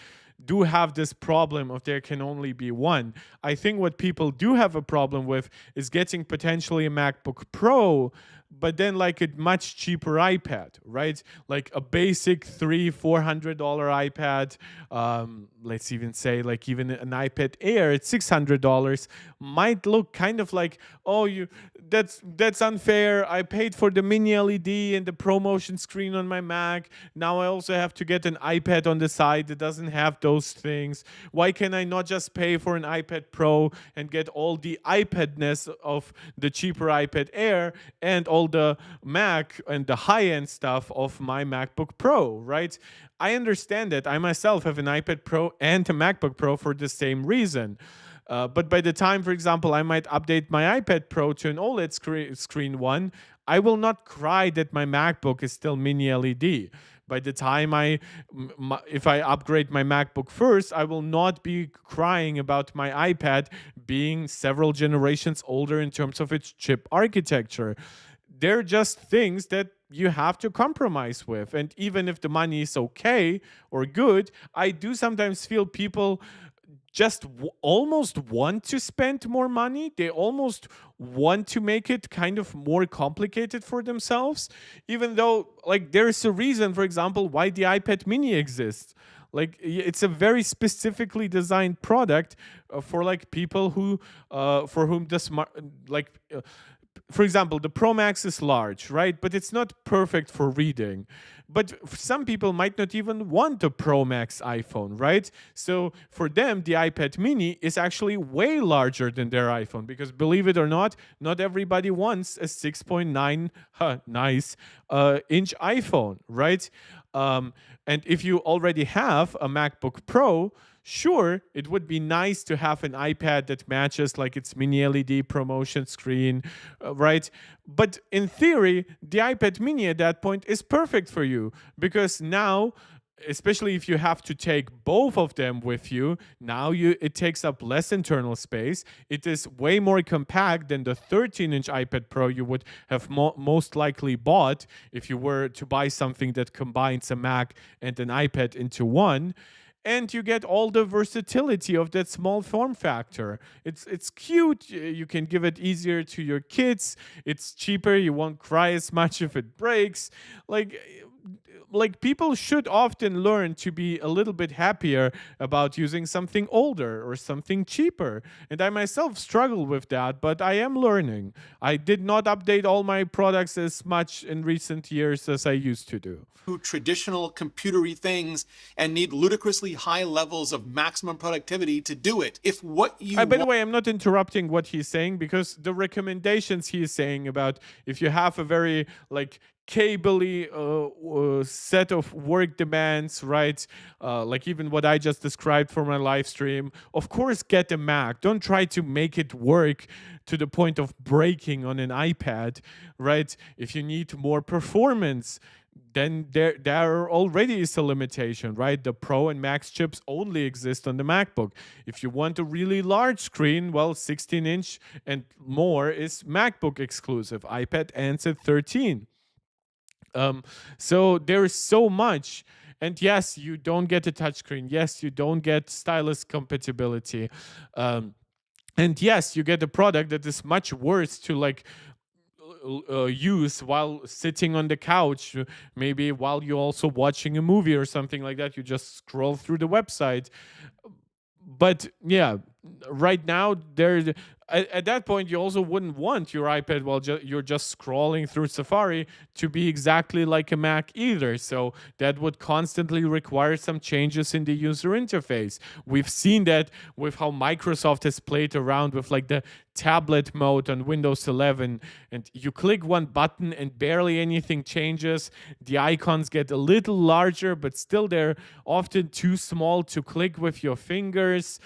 do have this problem of there can only be one. I think what people do have a problem with is getting potentially a MacBook Pro, but then like a much cheaper iPad, right? Like a basic $300-400 iPad. Let's even say like even an iPad Air at $600 might look kind of like, oh, that's unfair. I paid for the mini LED and the ProMotion screen on my Mac. Now I also have to get an iPad on the side that doesn't have those things. Why can I not just pay for an iPad Pro and get all the iPadness of the cheaper iPad Air and all the Mac and the high-end stuff of my MacBook Pro, right? I understand that. I myself have an iPad Pro and a MacBook Pro for the same reason. But by the time, for example, I might update my iPad Pro to an OLED screen one, I will not cry that my MacBook is still mini LED. By the time if I upgrade my MacBook first, I will not be crying about my iPad being several generations older in terms of its chip architecture. They're just things that you have to compromise with. And even if the money is okay or good, I do sometimes feel people just almost want to spend more money. They almost want to make it kind of more complicated for themselves, even though like there's a reason, for example, why the iPad mini exists. Like it's a very specifically designed product for like people who for whom the smart for example, the Pro Max is large, right? But it's not perfect for reading. But some people might not even want a Pro Max iPhone, right? So for them, the iPad mini is actually way larger than their iPhone because believe it or not everybody wants a 6.9 nice inch iPhone, right? And if you already have a MacBook Pro, sure, it would be nice to have an iPad that matches like its mini LED ProMotion screen, right? But in theory, the iPad mini at that point is perfect for you because now, especially if you have to take both of them with you, now it takes up less internal space. It is way more compact than the 13-inch iPad Pro you would have most likely bought if you were to buy something that combines a Mac and an iPad into one. And you get all the versatility of that small form factor. It's cute. You can give it easier to your kids. It's cheaper. You won't cry as much if it breaks. Like people should often learn to be a little bit happier about using something older or something cheaper. And I myself struggle with that, but I am learning. I did not update all my products as much in recent years as I used to do. Traditional computery things and need ludicrously high levels of maximum productivity to do it. If what you by the way, I'm not interrupting what he's saying because the recommendations he is saying about if you have a very like cable-y set of work demands, right? Like even what I just described for my live stream. Of course, get a Mac. Don't try to make it work to the point of breaking on an iPad, right? If you need more performance, then there already is a limitation, right? The Pro and Max chips only exist on the MacBook. If you want a really large screen, well, 16-inch and more is MacBook exclusive. iPad ends at 13. So there is so much. And yes, you don't get a touchscreen. Yes, you don't get stylus compatibility. And yes, you get a product that is much worse to like use while sitting on the couch, maybe while you're also watching a movie or something like that. You just scroll through the website. But yeah, right now there at that point you also wouldn't want your iPad while you're just scrolling through Safari to be exactly like a Mac either. So that would constantly require some changes in the user interface. We've seen that with how Microsoft has played around with like the tablet mode on Windows 11, and you click one button and barely anything changes. The icons get a little larger, but still they're often too small to click with your fingers.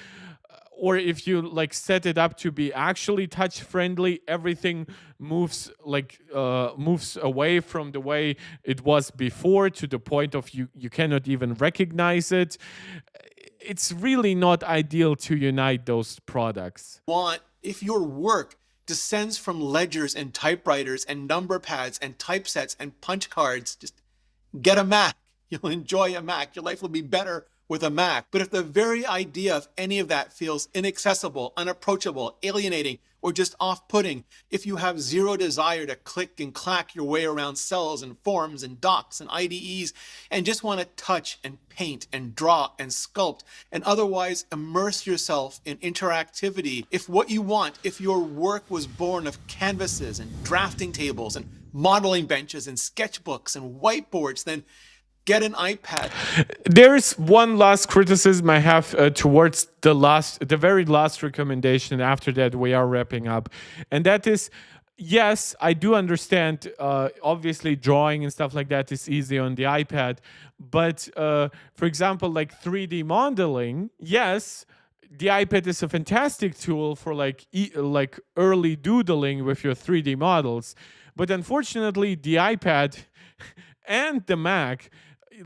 Or if you like set it up to be actually touch friendly, everything moves moves away from the way it was before, to the point of you cannot even recognize it. It's really not ideal to unite those products. If your work descends from ledgers and typewriters and number pads and typesets and punch cards, just get a Mac. You'll enjoy a Mac. Your life will be better with a Mac. But if the very idea of any of that feels inaccessible, unapproachable, alienating, or just off-putting, if you have zero desire to click and clack your way around cells and forms and docs and IDEs, and just want to touch and paint and draw and sculpt and otherwise immerse yourself in interactivity, if what you want, if your work was born of canvases and drafting tables and modeling benches and sketchbooks and whiteboards, then get an iPad. There's one last criticism I have towards the very last recommendation, and after that we are wrapping up. And that is, yes, I do understand, obviously drawing and stuff like that is easy on the iPad. But for example, like 3D modeling, yes, the iPad is a fantastic tool for like early doodling with your 3D models. But unfortunately, the iPad and the Mac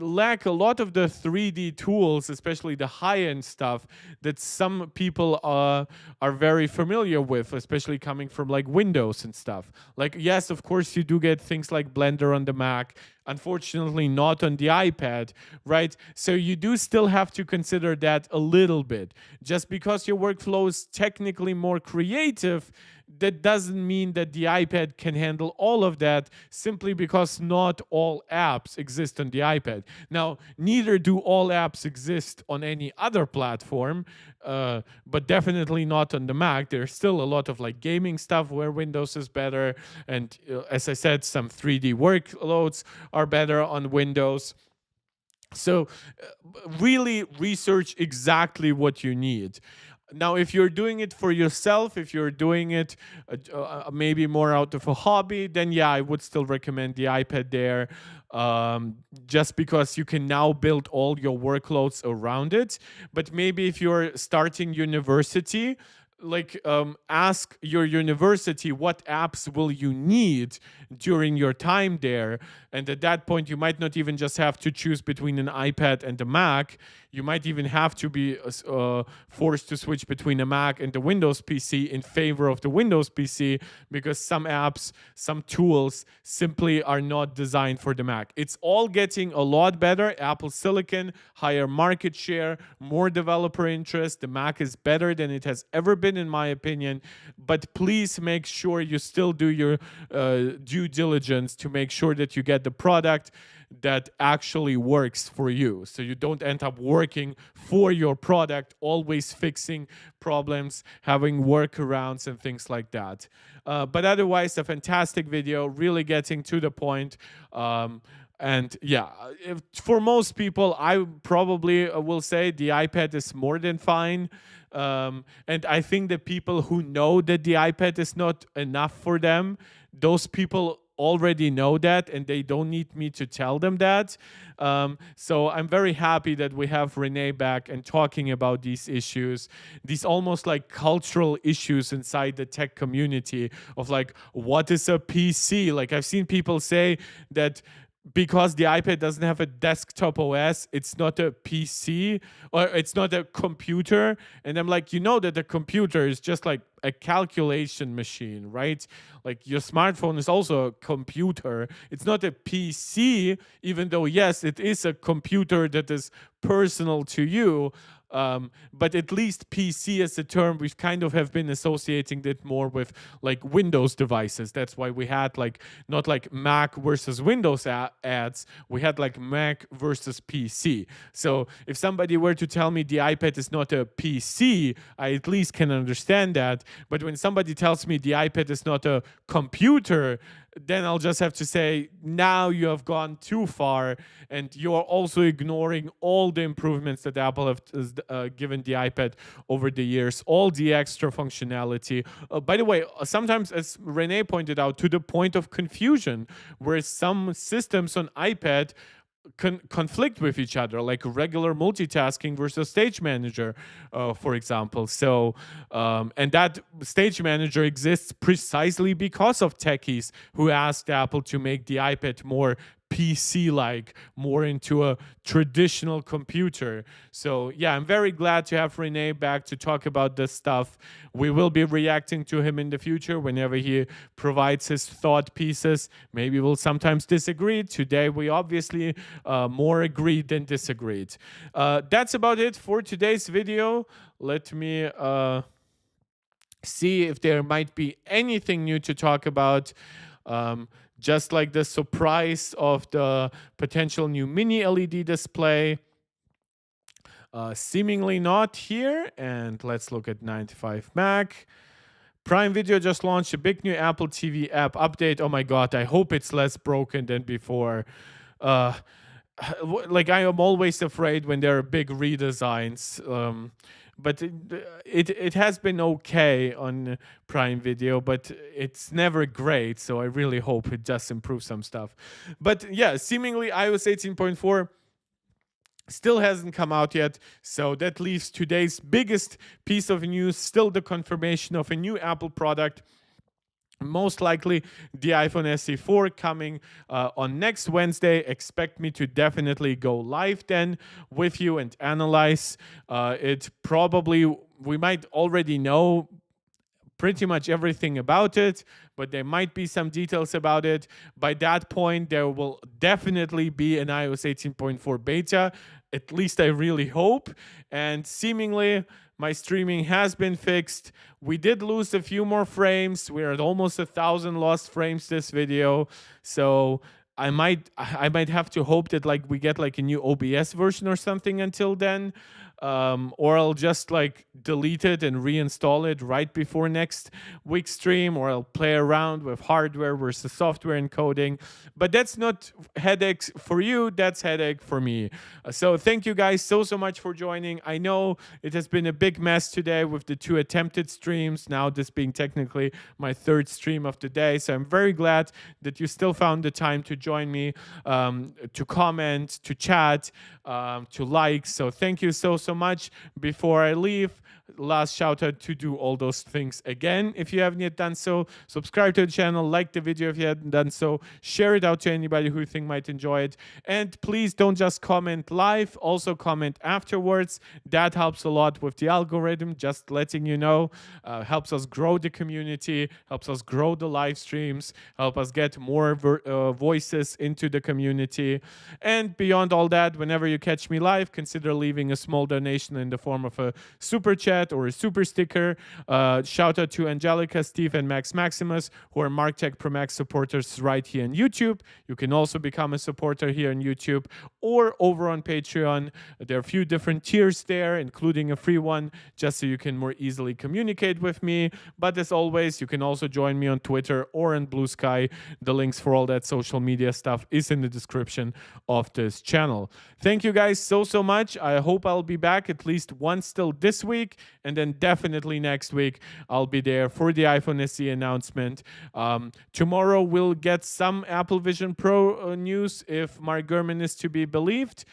lack a lot of the 3D tools, especially the high-end stuff that some people are very familiar with, especially coming from like Windows and stuff. Like, yes, of course, you do get things like Blender on the Mac, unfortunately not on the iPad, right? So you do still have to consider that a little bit. Just because your workflow is technically more creative, that doesn't mean that the iPad can handle all of that, simply because not all apps exist on the iPad. Now, neither do all apps exist on any other platform, but definitely not on the Mac. There's still a lot of like gaming stuff where Windows is better. And as I said, some 3D workloads are better on Windows. So really research exactly what you need. Now, if you're doing it for yourself, if you're doing it maybe more out of a hobby, then yeah, I would still recommend the iPad there, just because you can now build all your workloads around it. But maybe if you're starting university, like ask your university what apps will you need during your time there, and at that point you might not even just have to choose between an iPad and a Mac. You might even have to be forced to switch between a Mac and the Windows PC in favor of the Windows PC, because some apps, some tools simply are not designed for the Mac. It's all getting a lot better. Apple Silicon, higher market share, more developer interest. The Mac is better than it has ever been, in my opinion. But please make sure you still do your due diligence to make sure that you get the product that actually works for you, so you don't end up working for your product, always fixing problems, having workarounds and things like that. But otherwise, a fantastic video, really getting to the point. And yeah, for most people, I probably will say the iPad is more than fine. And I think the people who know that the iPad is not enough for them, those people already know that, and they don't need me to tell them that. So I'm very happy that we have Renee back and talking about these issues, these almost like cultural issues inside the tech community of like, what is a PC? Like, I've seen people say that because the iPad doesn't have a desktop OS, it's not a PC, or it's not a computer. And I'm like, you know that a computer is just like a calculation machine, right? Like, your smartphone is also a computer. It's not a PC, even though, yes, it is a computer that is personal to you. But at least PC as a term, we've kind of have been associating it more with like Windows devices. That's why we had like not like Mac versus Windows ads. We had like Mac versus PC. So if somebody were to tell me the iPad is not a PC, I at least can understand that. But when somebody tells me the iPad is not a computer, then I'll just have to say, now you have gone too far, and you're also ignoring all the improvements that Apple have given the iPad over the years, all the extra functionality. By the way, sometimes, as Renee pointed out, to the point of confusion, where some systems on iPad conflict with each other, like regular multitasking versus stage manager, for example. So and that stage manager exists precisely because of techies who asked Apple to make the iPad more PC-like, more into a traditional computer. So yeah, I'm very glad to have Renee back to talk about this stuff. We will be reacting to him in the future whenever he provides his thought pieces. Maybe we'll sometimes disagree. Today we obviously more agreed than disagreed. That's about it for today's video. Let me see if there might be anything new to talk about. Just like the surprise of the potential new mini LED display. Seemingly not here. And let's look at 95 Mac. Prime Video just launched a big new Apple TV app update. Oh my god, I hope it's less broken than before. Like, I am always afraid when there are big redesigns. But it has been okay on Prime Video, but it's never great. So I really hope it does improve some stuff. But yeah, seemingly iOS 18.4 still hasn't come out yet. So that leaves today's biggest piece of news, still the confirmation of a new Apple product. Most likely the iPhone SE 4 coming on next Wednesday. Expect me to definitely go live then with you and analyze it. Probably we might already know pretty much everything about it, but there might be some details about it. By that point, there will definitely be an iOS 18.4 beta. At least I really hope. And seemingly my streaming has been fixed. We did lose a few more frames. We're at almost 1,000 lost frames this video. So I might have to hope that like we get like a new OBS version or something until then. Or I'll just like delete it and reinstall it right before next week's stream, or I'll play around with hardware versus software encoding. But that's not headaches for you, that's headache for me. So thank you guys so much for joining. I know it has been a big mess today with the 2 attempted streams, now this being technically my 3rd stream of the day. So I'm very glad that you still found the time to join me, to comment, to chat, to like. So thank you so much. Before I leave, last shout out to do all those things again. If you haven't yet done so, subscribe to the channel, like the video if you haven't done so, share it out to anybody who you think might enjoy it, and please don't just comment live, also comment afterwards. That helps a lot with the algorithm, just letting you know. Helps us grow the community, helps us grow the live streams, help us get more voices into the community. And beyond all that, whenever you catch me live, consider leaving a small donation in the form of a super chat or a super sticker. Shout out to Angelica, Steve, and Max Maximus, who are MarkTech Pro Max supporters right here on YouTube. You can also become a supporter here on YouTube or over on Patreon. There are a few different tiers there, including a free one, just so you can more easily communicate with me. But as always, you can also join me on Twitter or on Blue Sky. The links for all that social media stuff is in the description of this channel. Thank you guys so much. I hope I'll be back at least once still this week, and then definitely next week I'll be there for the iPhone SE announcement. Tomorrow we'll get some Apple Vision Pro news if Mark Gurman is to be believed.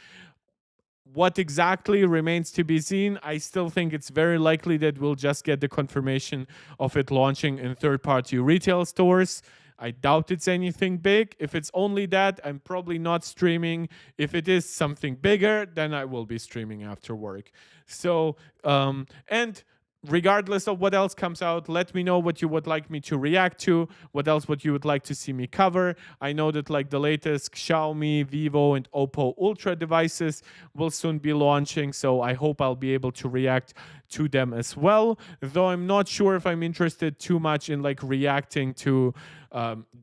What exactly remains to be seen. I still think it's very likely that we'll just get the confirmation of it launching in third-party retail stores. I doubt it's anything big. If it's only that, I'm probably not streaming. If it is something bigger, then I will be streaming after work. So, and regardless of what else comes out, let me know what you would like me to react to, what you would like to see me cover. I know that like the latest Xiaomi, Vivo, and Oppo Ultra devices will soon be launching, so I hope I'll be able to react to them as well, though I'm not sure if I'm interested too much in like reacting to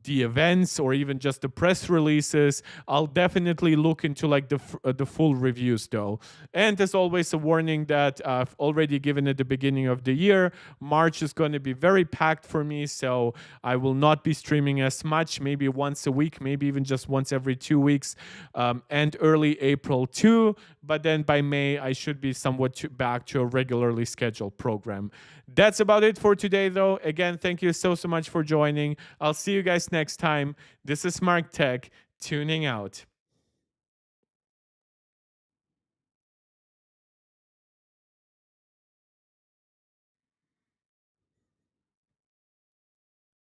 the events or even just the press releases. I'll definitely look into like the full reviews though. And as always, a warning that I've already given at the beginning of the year, March is going to be very packed for me, so I will not be streaming as much, maybe once a week, maybe even just once every 2 weeks, and early April too. But then by May, I should be somewhat back to a regularly scheduled program. That's about it for today, though. Again, thank you so much for joining. I'll see you guys next time. This is Mark Tech, tuning out.